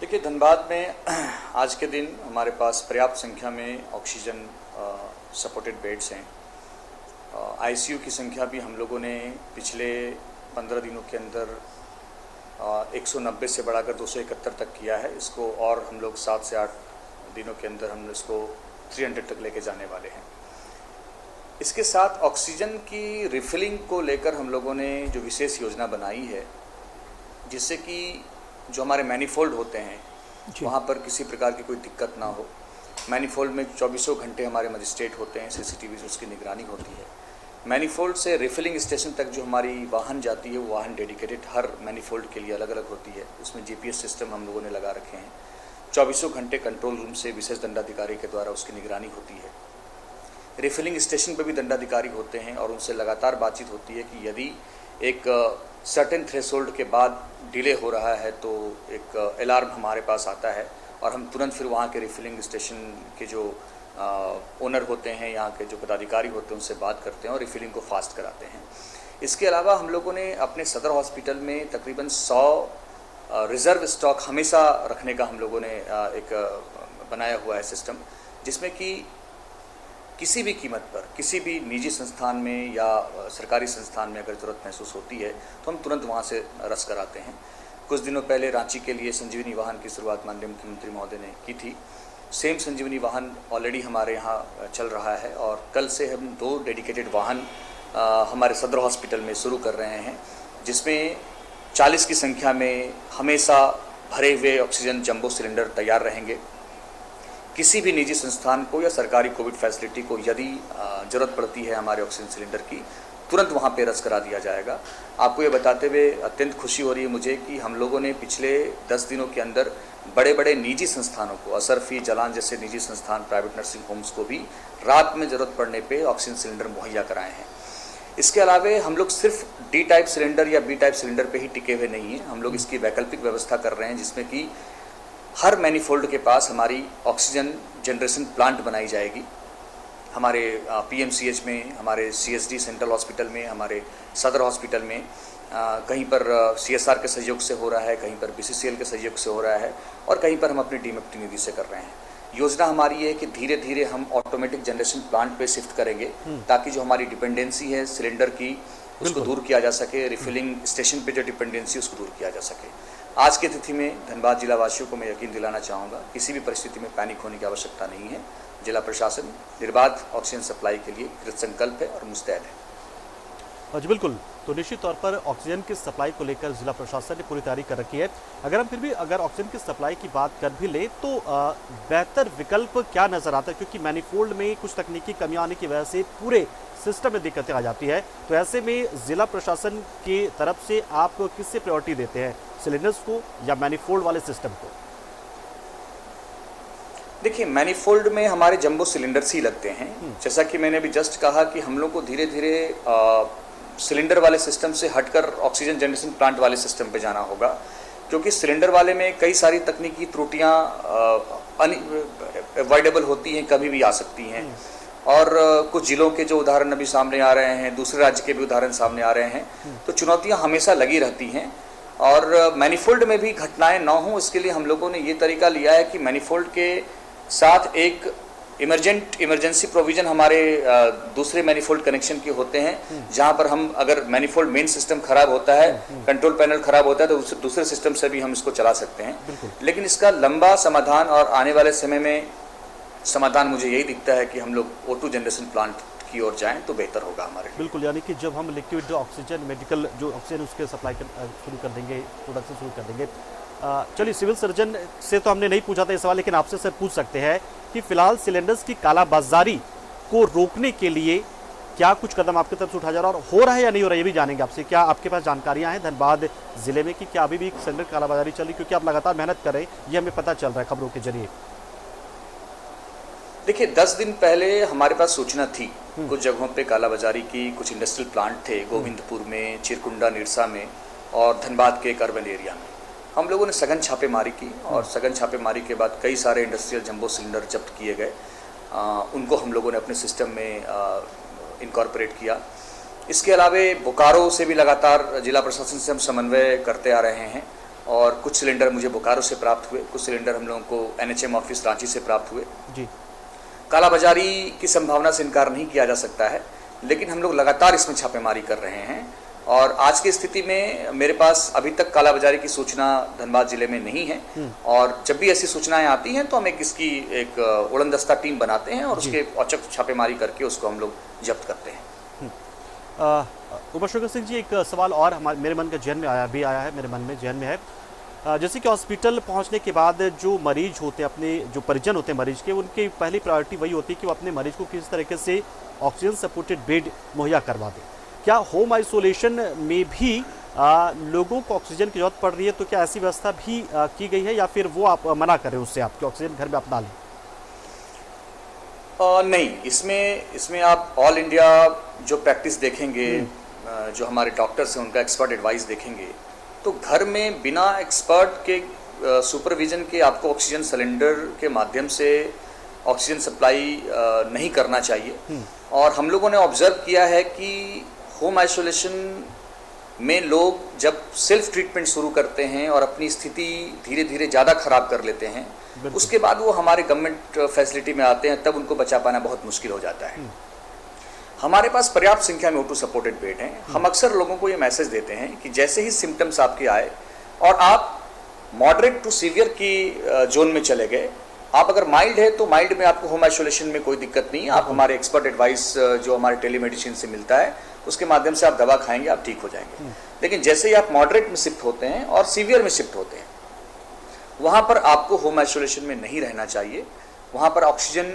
देखिए, धनबाद में आज के दिन हमारे पास पर्याप्त संख्या में ऑक्सीजन सपोर्टेड बेड्स हैं। आईसीयू की संख्या भी हम लोगों ने पिछले 15 दिनों के अंदर 190 से बढ़ाकर 271 तक किया है। इसको और हम लोग 7 से 8 दिनों के अंदर हम इसको 300 तक लेके जाने वाले हैं। इसके साथ ऑक्सीजन की रिफिलिंग को लेकर हम लोगों ने जो विशेष योजना बनाई है, जिससे कि जो हमारे मैनीफोल्ड होते हैं वहाँ पर किसी प्रकार की कोई दिक्कत ना हो। मैनीफोल्ड में 24 घंटे हमारे मजिस्ट्रेट होते हैं, सीसीटीवी से उसकी निगरानी होती है। मैनीफोल्ड से रिफिलिंग स्टेशन तक जो हमारी वाहन जाती है वो वाहन डेडिकेटेड हर मैनीफोल्ड के लिए अलग अलग होती है। उसमें जीपीएस सिस्टम हम लोगों ने लगा रखे हैं। 24 घंटे कंट्रोल रूम से विशेष दंडाधिकारी के द्वारा उसकी निगरानी होती है। रिफिलिंग स्टेशन पर भी दंडाधिकारी होते हैं और उनसे लगातार बातचीत होती है कि यदि एक सर्टेन थ्रेशोल्ड के बाद डिले हो रहा है तो एक अलार्म हमारे पास आता है और हम तुरंत फिर वहाँ के रिफिलिंग स्टेशन के जो ओनर होते हैं, यहाँ के जो पदाधिकारी होते हैं, उनसे बात करते हैं और रिफिलिंग को फास्ट कराते हैं। इसके अलावा हम लोगों ने अपने सदर हॉस्पिटल में तकरीबन 100 रिज़र्व स्टॉक हमेशा रखने का हम लोगों ने एक बनाया हुआ है सिस्टम, जिसमें कि किसी भी कीमत पर किसी भी निजी संस्थान में या सरकारी संस्थान में अगर ज़रूरत महसूस होती है तो हम तुरंत वहाँ से रस कराते हैं। कुछ दिनों पहले रांची के लिए संजीवनी वाहन की शुरुआत माननीय मुख्यमंत्री महोदय ने की थी। सेम संजीवनी वाहन ऑलरेडी हमारे यहाँ चल रहा है और कल से हम 2 डेडिकेटेड वाहन हमारे सदर हॉस्पिटल में शुरू कर रहे हैं, जिसमें 40 की संख्या में हमेशा भरे हुए ऑक्सीजन जंबो सिलेंडर तैयार रहेंगे। किसी भी निजी संस्थान को या सरकारी कोविड फैसिलिटी को यदि ज़रूरत पड़ती है हमारे ऑक्सीजन सिलेंडर की, तुरंत वहाँ पे रस करा दिया जाएगा। आपको ये बताते हुए अत्यंत खुशी हो रही है मुझे कि हम लोगों ने पिछले 10 दिनों के अंदर बड़े बड़े निजी संस्थानों को, असरफी, जलान जैसे निजी संस्थान, प्राइवेट नर्सिंग होम्स को भी रात में ज़रूरत पड़ने पे ऑक्सीजन सिलेंडर मुहैया कराए हैं। इसके अलावा हम लोग सिर्फ डी टाइप सिलेंडर या बी टाइप सिलेंडर पे ही टिके हुए नहीं हैं, हम लोग इसकी वैकल्पिक व्यवस्था कर रहे हैं, जिसमें कि हर मैनीफोल्ड के पास हमारी ऑक्सीजन जनरेशन प्लांट बनाई जाएगी। हमारे पीएमसीएच में, हमारे सीएसडी सेंट्रल हॉस्पिटल में, हमारे सदर हॉस्पिटल में, कहीं पर सीएसआर के सहयोग से हो रहा है, कहीं पर बीसीसीएल के सहयोग से हो रहा है और कहीं पर हम अपनी डीएमएफटी निधि से कर रहे हैं। योजना हमारी है कि धीरे धीरे हम ऑटोमेटिक जनरेशन प्लांट पे शिफ्ट करेंगे, ताकि जो हमारी डिपेंडेंसी है सिलेंडर की उसको दूर किया जा सके, रिफिलिंग स्टेशन पे जो डिपेंडेंसी उसको दूर किया जा सके। आज की तिथि में धनबाद जिला वासियों को मैं यकीन दिलाना चाहूँगा, किसी भी परिस्थिति में पैनिक होने की आवश्यकता नहीं है। जिला प्रशासन निर्बाध ऑक्सीजन सप्लाई के लिए कृतसंकल्प है और मुस्तैद है। जी बिल्कुल, तो निश्चित तौर पर ऑक्सीजन की सप्लाई को लेकर जिला प्रशासन ने पूरी तैयारी कर रखी है। अगर हम फिर भी अगर ऑक्सीजन की सप्लाई की बात कर भी ले तो बेहतर विकल्प क्या नज़र आता है, क्योंकि मैनीफोल्ड में कुछ तकनीकी कमियां आने की वजह से पूरे सिस्टम में दिक्कतें आ जाती है। तो ऐसे में जिला प्रशासन की तरफ से आप किससे प्रायोरिटी देते हैं, सिलेंडर्स को या मैनीफोल्ड वाले सिस्टम को? देखिए, मैनीफोल्ड में हमारे जंबो सिलेंडर्स ही लगते हैं। जैसा कि मैंने अभी जस्ट कहा कि हम लोग को धीरे धीरे सिलेंडर वाले सिस्टम से हटकर ऑक्सीजन जनरेशन प्लांट वाले सिस्टम पे जाना होगा, क्योंकि सिलेंडर वाले में कई सारी तकनीकी त्रुटियां अवॉइडेबल होती हैं, कभी भी आ सकती हैं। और कुछ जिलों के जो उदाहरण अभी सामने आ रहे हैं, दूसरे राज्य के भी उदाहरण सामने आ रहे हैं, तो चुनौतियां हमेशा लगी रहती हैं। और मैनीफोल्ड में भी घटनाएं ना हों, इसके लिए हम लोगों ने ये तरीका लिया है कि मैनीफोल्ड के साथ एक इमरजेंसी प्रोविजन हमारे दूसरे मैनीफोल्ड कनेक्शन के होते हैं, जहां पर हम अगर मैनीफोल्ड मेन सिस्टम खराब होता है, कंट्रोल पैनल खराब होता है, तो दूसरे सिस्टम से भी हम इसको चला सकते हैं। लेकिन इसका लंबा समाधान और आने वाले समय में समाधान मुझे यही दिखता है कि हम लोग O2 जनरेशन प्लांट की ओर जाएं तो बेहतर होगा हमारे लिए। बिल्कुल, यानी कि जब हम लिक्विड ऑक्सीजन, मेडिकल जो ऑक्सीजन उसके सप्लाई शुरू कर देंगे, प्रोडक्शन शुरू कर देंगे। चलिए, सिविल सर्जन से तो हमने नहीं पूछा था ये सवाल, लेकिन आपसे सर पूछ सकते हैं कि फिलहाल सिलेंडर्स की कालाबाजारी को रोकने के लिए क्या कुछ कदम आपकी तरफ से उठाया जा रहा है और हो रहा है या नहीं हो रहा है, ये भी जानेंगे आपसे। क्या आपके पास जानकारियां हैं धनबाद जिले में कि क्या अभी भी सिलेंडर कालाबाजारी चल रही, क्योंकि आप लगातार मेहनत कर रहे हैं, ये हमें पता चल रहा है खबरों के जरिए। देखिए, 10 दिन पहले हमारे पास सूचना थी कुछ जगहों पे कालाबाजारी की। कुछ इंडस्ट्रियल प्लांट थे गोविंदपुर में, चिरकुंडा, निरसा में और धनबाद के एक अर्बन एरिया में। हम लोगों ने सघन छापेमारी की और सघन छापेमारी के बाद कई सारे इंडस्ट्रियल जंबो सिलेंडर जब्त किए गए। उनको हम लोगों ने अपने सिस्टम में इनकॉर्पोरेट किया। इसके अलावा बोकारो से भी लगातार जिला प्रशासन से हम समन्वय करते आ रहे हैं और कुछ सिलेंडर मुझे बोकारो से प्राप्त हुए, कुछ सिलेंडर हम लोगों को NHM ऑफिस रांची से प्राप्त हुए। जी, कालाबाजारी की संभावना से इनकार नहीं किया जा सकता है, लेकिन हम लोग लगातार इसमें छापेमारी कर रहे हैं और आज की स्थिति में मेरे पास अभी तक कालाबाजारी की सूचना धनबाद जिले में नहीं है। और जब भी ऐसी सूचनाएं आती हैं तो हम इसकी एक उड़नदस्ता टीम बनाते हैं और उसके औचक छापेमारी करके उसको हम लोग जब्त करते हैं। उमाशंकर सिंह जी, एक सवाल और मेरे मन के जहन में जहन में है। जैसे कि हॉस्पिटल पहुंचने के बाद जो मरीज होते हैं, अपने जो परिजन होते हैं मरीज के, उनकी पहली प्रायोरिटी वही होती है कि वो अपने मरीज को किस तरीके से ऑक्सीजन सपोर्टेड बेड मुहैया करवा दें। क्या होम आइसोलेशन में भी लोगों को ऑक्सीजन की जरूरत पड़ रही है, तो क्या ऐसी व्यवस्था भी की गई है या फिर वो आप मना कर रहे हो उससे, आपकी ऑक्सीजन घर में आप डालें? नहीं, इसमें आप ऑल इंडिया जो प्रैक्टिस देखेंगे, जो हमारे डॉक्टर्स हैं उनका एक्सपर्ट एडवाइस देखेंगे, तो घर में बिना एक्सपर्ट के सुपरविजन के आपको ऑक्सीजन सिलेंडर के माध्यम से ऑक्सीजन सप्लाई नहीं करना चाहिए। और हम लोगों ने ऑब्जर्व किया है कि होम आइसोलेशन में लोग जब सेल्फ ट्रीटमेंट शुरू करते हैं और अपनी स्थिति धीरे धीरे ज़्यादा ख़राब कर लेते हैं, उसके बाद वो हमारे गवर्नमेंट फैसिलिटी में आते हैं, तब उनको बचा पाना बहुत मुश्किल हो जाता है। हमारे पास पर्याप्त संख्या में O2 सपोर्टेड बेड हैं। हम अक्सर लोगों को ये मैसेज देते हैं कि जैसे ही सिम्टम्स आपके आए और आप मॉडरेट टू सीवियर की जोन में चले गए, आप अगर माइल्ड है तो माइल्ड में आपको होम आइसोलेशन में कोई दिक्कत नहीं है। आप हमारे एक्सपर्ट एडवाइस जो हमारे टेलीमेडिसिन से मिलता है उसके माध्यम से आप दवा खाएंगे, आप ठीक हो जाएंगे। लेकिन जैसे ही आप मॉडरेट में शिफ्ट होते हैं और सीवियर में शिफ्ट होते हैं, वहाँ पर आपको होम आइसोलेशन में नहीं रहना चाहिए। वहाँ पर ऑक्सीजन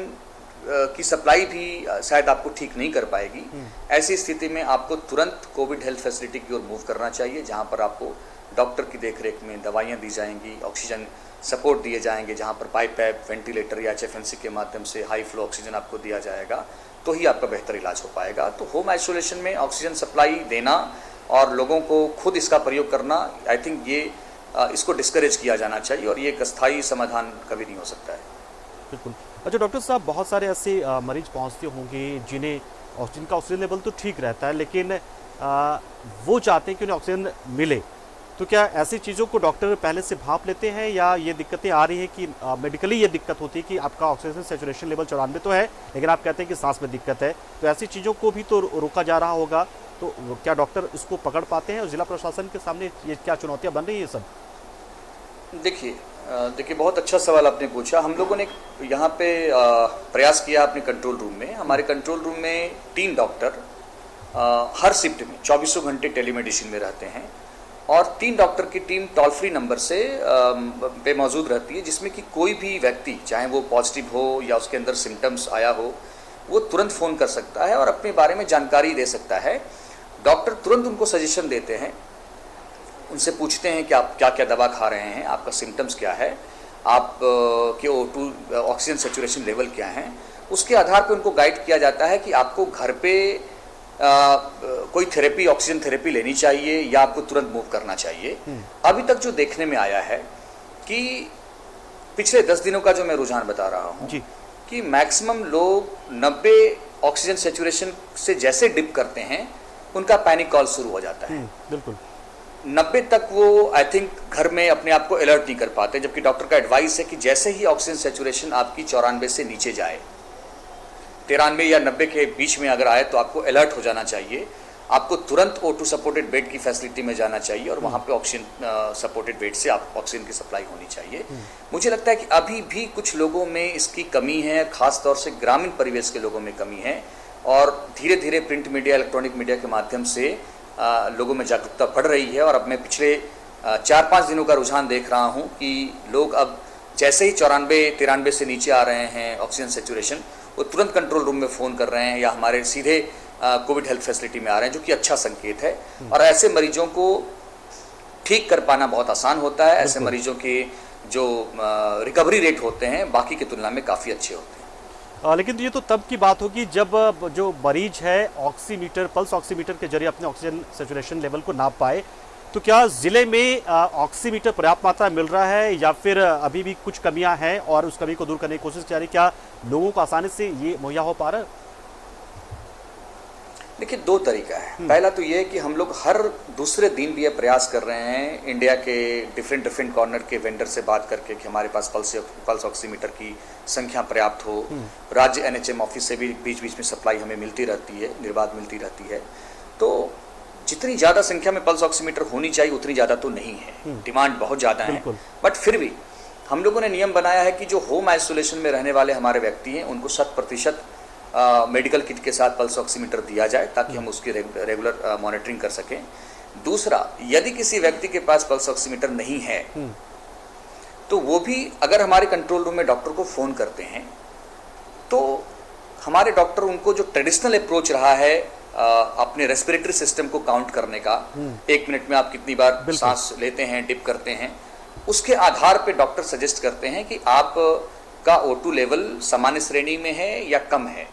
की सप्लाई भी शायद आपको ठीक नहीं कर पाएगी। ऐसी स्थिति में आपको तुरंत कोविड हेल्थ फैसिलिटी की ओर मूव करना चाहिए, जहाँ पर आपको डॉक्टर की देखरेख में दवाइयाँ दी जाएंगी, ऑक्सीजन सपोर्ट दिए जाएंगे, जहाँ पर पाइप वेंटिलेटर या HFNC के माध्यम से हाई फ्लो ऑक्सीजन आपको दिया जाएगा, तो ही आपका बेहतर इलाज हो पाएगा। तो होम आइसोलेशन में ऑक्सीजन सप्लाई देना और लोगों को खुद इसका प्रयोग करना, आई थिंक ये इसको डिस्करेज किया जाना चाहिए और ये एक अस्थायी समाधान कभी नहीं हो सकता है। बिल्कुल। अच्छा डॉक्टर साहब, बहुत सारे ऐसे मरीज पहुंचते होंगे जिन्हें ऑक्सीजन लेवल तो ठीक रहता है, लेकिन वो चाहते हैं कि उन्हें ऑक्सीजन मिले, तो क्या ऐसी चीज़ों को डॉक्टर पहले से भाप लेते हैं या ये दिक्कतें आ रही है कि मेडिकली ये दिक्कत होती है कि आपका ऑक्सीजन सैचुरेशन लेवल 94 तो है, लेकिन आप कहते हैं कि सांस में दिक्कत है, तो ऐसी चीज़ों को भी तो रोका जा रहा होगा, तो क्या डॉक्टर इसको पकड़ पाते हैं और जिला प्रशासन के सामने ये क्या चुनौतियाँ बन रही है सब? देखिए बहुत अच्छा सवाल आपने पूछा। हम लोगों ने यहाँ पे प्रयास किया अपने कंट्रोल रूम में। हमारे कंट्रोल रूम में 3 डॉक्टर हर शिफ्ट में 24 घंटे टेलीमेडिसिन में रहते हैं और 3 डॉक्टर की टीम टोल फ्री नंबर से पे मौजूद रहती है, जिसमें कि कोई भी व्यक्ति, चाहे वो पॉजिटिव हो या उसके अंदर सिम्टम्स आया हो, वो तुरंत फ़ोन कर सकता है और अपने बारे में जानकारी दे सकता है। डॉक्टर तुरंत उनको सजेशन देते हैं, उनसे पूछते हैं कि आप क्या क्या दवा खा रहे हैं, आपका सिम्टम्स क्या है, आप के O2 ऑक्सीजन सैचुरेशन लेवल क्या है। उसके आधार पर उनको गाइड किया जाता है कि आपको घर पे कोई थेरेपी, ऑक्सीजन थेरेपी लेनी चाहिए या आपको तुरंत मूव करना चाहिए। अभी तक जो देखने में आया है कि पिछले 10 दिनों का जो मैं रुझान बता रहा हूँ कि मैक्सिमम लोग 90 ऑक्सीजन सैचुरेशन से जैसे डिप करते हैं, उनका पैनिक कॉल शुरू हो जाता है। बिल्कुल 90 तक वो आई थिंक घर में अपने आप को अलर्ट नहीं कर पाते, जबकि डॉक्टर का एडवाइस है कि जैसे ही ऑक्सीजन सैचुरेशन आपकी 94 से नीचे जाए, 93 या 90 के बीच में अगर आए, तो आपको अलर्ट हो जाना चाहिए। आपको तुरंत O2 सपोर्टेड बेड की फैसिलिटी में जाना चाहिए और वहाँ पे ऑक्सीजन सपोर्टेड बेड से आप ऑक्सीजन की सप्लाई होनी चाहिए। मुझे लगता है कि अभी भी कुछ लोगों में इसकी कमी है, खास तौर से ग्रामीण परिवेश के लोगों में कमी है और धीरे धीरे प्रिंट मीडिया, इलेक्ट्रॉनिक मीडिया के माध्यम से लोगों में जागरूकता बढ़ रही है। और अब मैं पिछले 4-5 दिनों का रुझान देख रहा हूँ कि लोग अब जैसे ही 94-93 से नीचे आ रहे हैं ऑक्सीजन सैचुरेशन, वो तुरंत कंट्रोल रूम में फ़ोन कर रहे हैं या हमारे सीधे कोविड हेल्थ फैसिलिटी में आ रहे हैं, जो कि अच्छा संकेत है। और ऐसे मरीजों को ठीक कर पाना बहुत आसान होता है। ऐसे मरीजों के जो रिकवरी रेट होते हैं बाकी की तुलना में काफ़ी अच्छे होते हैं। लेकिन ये तो तब की बात होगी जब जो मरीज है ऑक्सीमीटर, पल्स ऑक्सीमीटर के जरिए अपने ऑक्सीजन सैचुरेशन लेवल को नाप पाए। तो क्या ज़िले में ऑक्सीमीटर पर्याप्त मात्रा में मिल रहा है या फिर अभी भी कुछ कमियां हैं और उस कमी को दूर करने की कोशिश की जा रही है? क्या लोगों को आसानी से ये मुहैया हो पा रहा है? देखिए 2 तरीका है। पहला तो ये है कि हम लोग हर दूसरे दिन भी ये प्रयास कर रहे हैं इंडिया के डिफरेंट कॉर्नर के वेंडर से बात करके कि हमारे पास पल्स ऑक्सीमीटर की संख्या पर्याप्त हो। राज्य NHM ऑफिस से भी बीच बीच में सप्लाई हमें मिलती रहती है, निर्बाध मिलती रहती है। तो जितनी ज़्यादा संख्या में पल्स ऑक्सीमीटर होनी चाहिए उतनी ज़्यादा तो नहीं है, डिमांड बहुत ज़्यादा है। बट फिर भी हम लोगों ने नियम बनाया है कि जो होम आइसोलेशन में रहने वाले हमारे व्यक्ति हैं उनको 100% मेडिकल किट के साथ पल्स ऑक्सीमीटर दिया जाए ताकि हम उसकी रेगुलर मॉनिटरिंग कर सकें। दूसरा, यदि किसी व्यक्ति के पास पल्स ऑक्सीमीटर नहीं है तो वो भी अगर हमारे कंट्रोल रूम में डॉक्टर को फ़ोन करते हैं तो हमारे डॉक्टर उनको जो ट्रेडिशनल अप्रोच रहा है अपने रेस्पिरेटरी सिस्टम को काउंट करने का, 1 मिनट में आप कितनी बार सांस लेते हैं, डिप करते हैं, उसके आधार पे डॉक्टर सजेस्ट करते हैं कि आप का O2 लेवल सामान्य श्रेणी में है या कम है।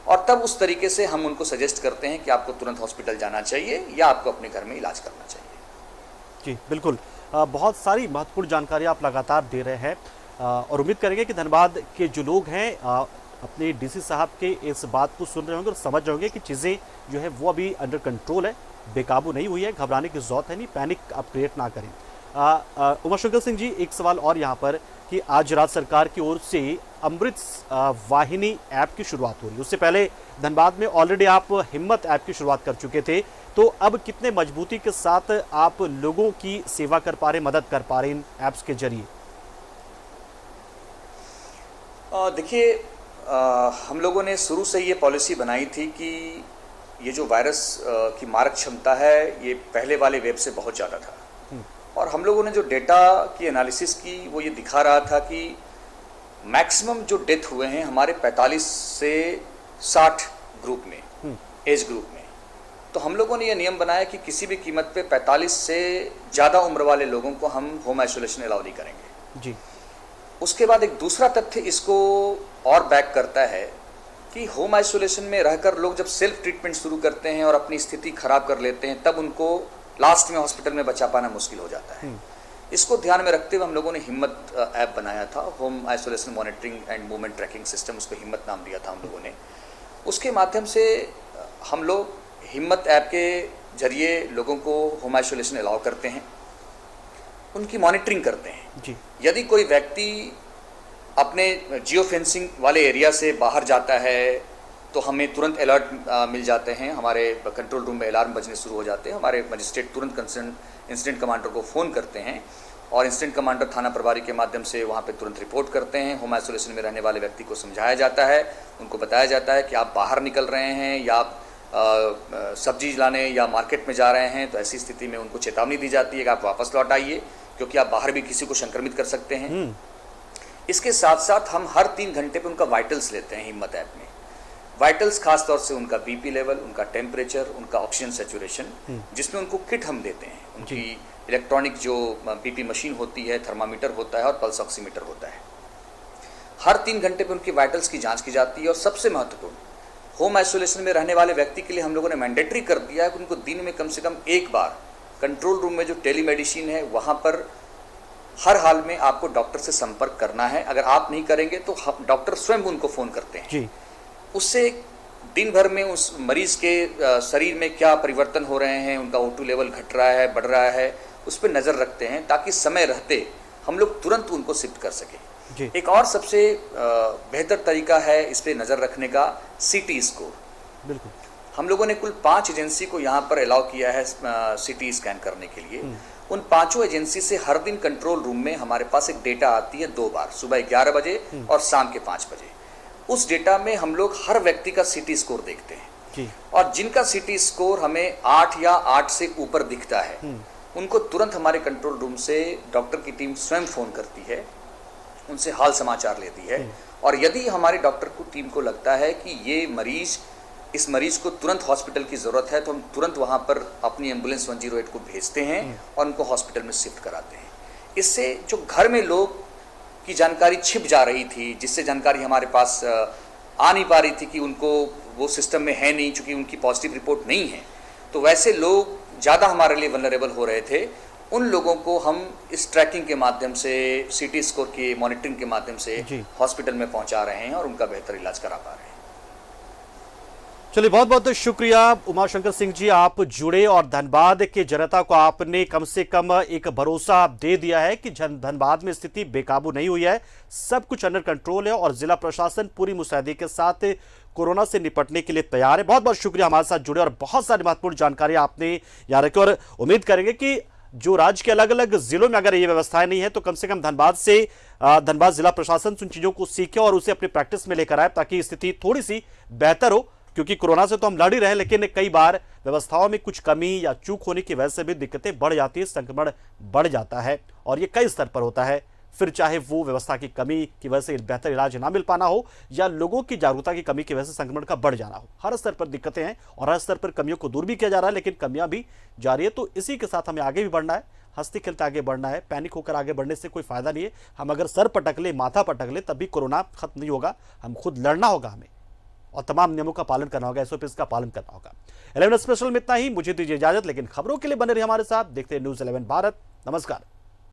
और तब उस तरीके से हम उनको सजेस्ट करते हैं कि आपको तुरंत हॉस्पिटल जाना चाहिए या आपको अपने घर में इलाज करना चाहिए। जी बिल्कुल। बहुत सारी महत्वपूर्ण जानकारी आप लगातार दे रहे हैं और उम्मीद करेंगे कि धनबाद के जो लोग हैं अपने डीसी साहब के इस बात को सुन रहे होंगे और समझ रहे होंगे कि चीज़ें जो है वो अभी अंडर कंट्रोल है, बेकाबू नहीं हुई है, घबराने की जरूरत है नहीं, पैनिक आप क्रिएट ना करें। उमाशंकर सिंह जी, एक सवाल और यहाँ पर कि आज राज्य सरकार की ओर से अमृत वाहिनी ऐप की शुरुआत हो रही है। उससे पहले धनबाद में ऑलरेडी आप हिम्मत ऐप की शुरुआत कर चुके थे, तो अब कितने मजबूती के साथ आप लोगों की सेवा कर पा रहे, मदद कर पा रहे इन ऐप्स के जरिए? देखिए, हम लोगों ने शुरू से ये पॉलिसी बनाई थी कि ये जो वायरस की मारक क्षमता है ये पहले वाले वेव से बहुत ज़्यादा था, और हम लोगों ने जो डेटा की एनालिसिस की वो ये दिखा रहा था कि मैक्सिमम जो डेथ हुए हैं हमारे 45 से 60 ग्रुप में, एज ग्रुप में। तो हम लोगों ने ये नियम बनाया कि किसी भी कीमत पे 45 से ज़्यादा उम्र वाले लोगों को हम होम आइसोलेशन अलाउ नहीं करेंगे जी। उसके बाद एक दूसरा तथ्य इसको और बैक करता है कि होम आइसोलेशन में रहकर लोग जब सेल्फ ट्रीटमेंट शुरू करते हैं और अपनी स्थिति खराब कर लेते हैं, तब उनको लास्ट में हॉस्पिटल में बचा पाना मुश्किल हो जाता है। इसको ध्यान में रखते हुए हम लोगों ने हिम्मत ऐप बनाया था, home isolation monitoring and movement tracking system, उसको हिम्मत नाम दिया था हम लोगों ने। उसके माध्यम से हम लोग हिम्मत ऐप के जरिए लोगों को होम आइसोलेशन अलाउ करते हैं, उनकी मॉनिटरिंग करते हैं जी। यदि कोई व्यक्ति अपने जियो फेंसिंग वाले एरिया से बाहर जाता है तो हमें तुरंत अलर्ट मिल जाते हैं, हमारे कंट्रोल रूम में अलार्म बजने शुरू हो जाते हैं। हमारे मजिस्ट्रेट तुरंत कंसर्न इंसिडेंट कमांडर को फ़ोन करते हैं और इंसिडेंट कमांडर थाना प्रभारी के माध्यम से वहाँ पे तुरंत रिपोर्ट करते हैं। होम आइसोलेशन में रहने वाले व्यक्ति को समझाया जाता है, उनको बताया जाता है कि आप बाहर निकल रहे हैं या आप सब्जी लाने या मार्केट में जा रहे हैं, तो ऐसी स्थिति में उनको चेतावनी दी जाती है कि आप वापस लौट आइए, क्योंकि आप बाहर भी किसी को संक्रमित कर सकते हैं। इसके साथ साथ हम हर 3 घंटे पे उनका वाइटल्स लेते हैं हिम्मत ऐप में। वाइटल्स खास तौर से उनका बीपी लेवल, उनका टेम्परेचर, उनका ऑक्सीजन सैचुरेशन, जिसमें उनको किट हम देते हैं। उनकी इलेक्ट्रॉनिक जो बीपी मशीन होती है, थर्मामीटर होता है और पल्स ऑक्सीमीटर होता है। हर 3 घंटे पे उनकी वाइटल्स की जांच की जाती है। और सबसे महत्वपूर्ण, होम आइसोलेशन में रहने वाले व्यक्ति के लिए हम लोगों ने मैंडेटरी कर दिया है कि उनको दिन में कम से कम एक बार कंट्रोल रूम में जो टेलीमेडिसिन है वहाँ पर हर हाल में आपको डॉक्टर से संपर्क करना है। अगर आप नहीं करेंगे तो डॉक्टर स्वयं उनको फ़ोन करते हैं जी। उससे दिन भर में उस मरीज़ के शरीर में क्या परिवर्तन हो रहे हैं, उनका O2 लेवल घट रहा है, बढ़ रहा है, उस पर नज़र रखते हैं ताकि समय रहते हम लोग तुरंत उनको शिफ्ट कर सकें। एक और सबसे बेहतर तरीका है इस पर नज़र रखने का, CT स्कोर। बिल्कुल, हम लोगों ने कुल 5 एजेंसी को यहाँ पर अलाउ किया है CT स्कैन करने के लिए। उन 5 एजेंसी से हर दिन कंट्रोल रूम में हमारे पास एक डेटा आती है 2 बार, सुबह 11 बजे और शाम के 5 बजे। उस डेटा में हम लोग हर व्यक्ति का CT स्कोर देखते हैं जी। और जिनका CT स्कोर हमें 8 या 8 से ऊपर दिखता है, उनको तुरंत हमारे कंट्रोल रूम से डॉक्टर की टीम स्वयं फ़ोन करती है, उनसे हाल समाचार लेती है। और यदि हमारे डॉक्टर को टीम को लगता है कि ये इस मरीज को तुरंत हॉस्पिटल की ज़रूरत है, तो हम तुरंत वहाँ पर अपनी एम्बुलेंस 108 को भेजते हैं और उनको हॉस्पिटल में शिफ्ट कराते हैं। इससे जो घर में लोग की जानकारी छिप जा रही थी, जिससे जानकारी हमारे पास आ नहीं पा रही थी कि उनको वो सिस्टम में है नहीं, चूँकि उनकी पॉजिटिव रिपोर्ट नहीं है, तो वैसे लोग ज़्यादा हमारे लिए वल्नरेबल हो रहे थे। उन लोगों को हम इस ट्रैकिंग के माध्यम से, CT स्कोर की मॉनिटरिंग के माध्यम से हॉस्पिटल में पहुँचा रहे हैं और उनका बेहतर इलाज करा पा रहे हैं। चलिए, बहुत बहुत शुक्रिया उमाशंकर सिंह जी, आप जुड़े और धनबाद के जनता को आपने कम से कम एक भरोसा दे दिया है कि धनबाद में स्थिति बेकाबू नहीं हुई है, सब कुछ अंडर कंट्रोल है और जिला प्रशासन पूरी मुस्तैदी के साथ कोरोना से निपटने के लिए तैयार है। बहुत बहुत शुक्रिया हमारे साथ जुड़े और बहुत सारी महत्वपूर्ण जानकारी आपने यहाँ रखी और उम्मीद करेंगे कि जो राज्य के अलग अलग जिलों में अगर ये व्यवस्थाएं नहीं है तो कम से कम धनबाद जिला प्रशासन उन चीजों को सीखे और उसे अपनी प्रैक्टिस में लेकर आए ताकि स्थिति थोड़ी सी बेहतर हो। क्योंकि कोरोना से तो हम लड़ ही रहे हैं, लेकिन कई बार व्यवस्थाओं में कुछ कमी या चूक होने की वजह से भी दिक्कतें बढ़ जाती है, संक्रमण बढ़ जाता है और ये कई स्तर पर होता है। फिर चाहे वो व्यवस्था की कमी की वजह से बेहतर इलाज ना मिल पाना हो या लोगों की जागरूकता की कमी की वजह से संक्रमण का बढ़ जाना हो, हर स्तर पर दिक्कतें हैं और हर स्तर पर कमियों को दूर भी किया जा रहा है, लेकिन कमियां भी जारी है। तो इसी के साथ हमें आगे भी बढ़ना है, हंसते खेलते आगे बढ़ना है। पैनिक होकर आगे बढ़ने से कोई फायदा नहीं है। हम अगर सर पटक ले, माथा पटक ले, तब भी कोरोना खत्म नहीं होगा। हम खुद लड़ना होगा हमें और तमाम नियमों का पालन करना होगा, SOPs का पालन करना होगा। 11 स्पेशल में इतना ही, मुझे दीजिए इजाजत, लेकिन खबरों के लिए बने रहिए हमारे साथ, देखते हैं न्यूज़ 11 भारत। नमस्कार।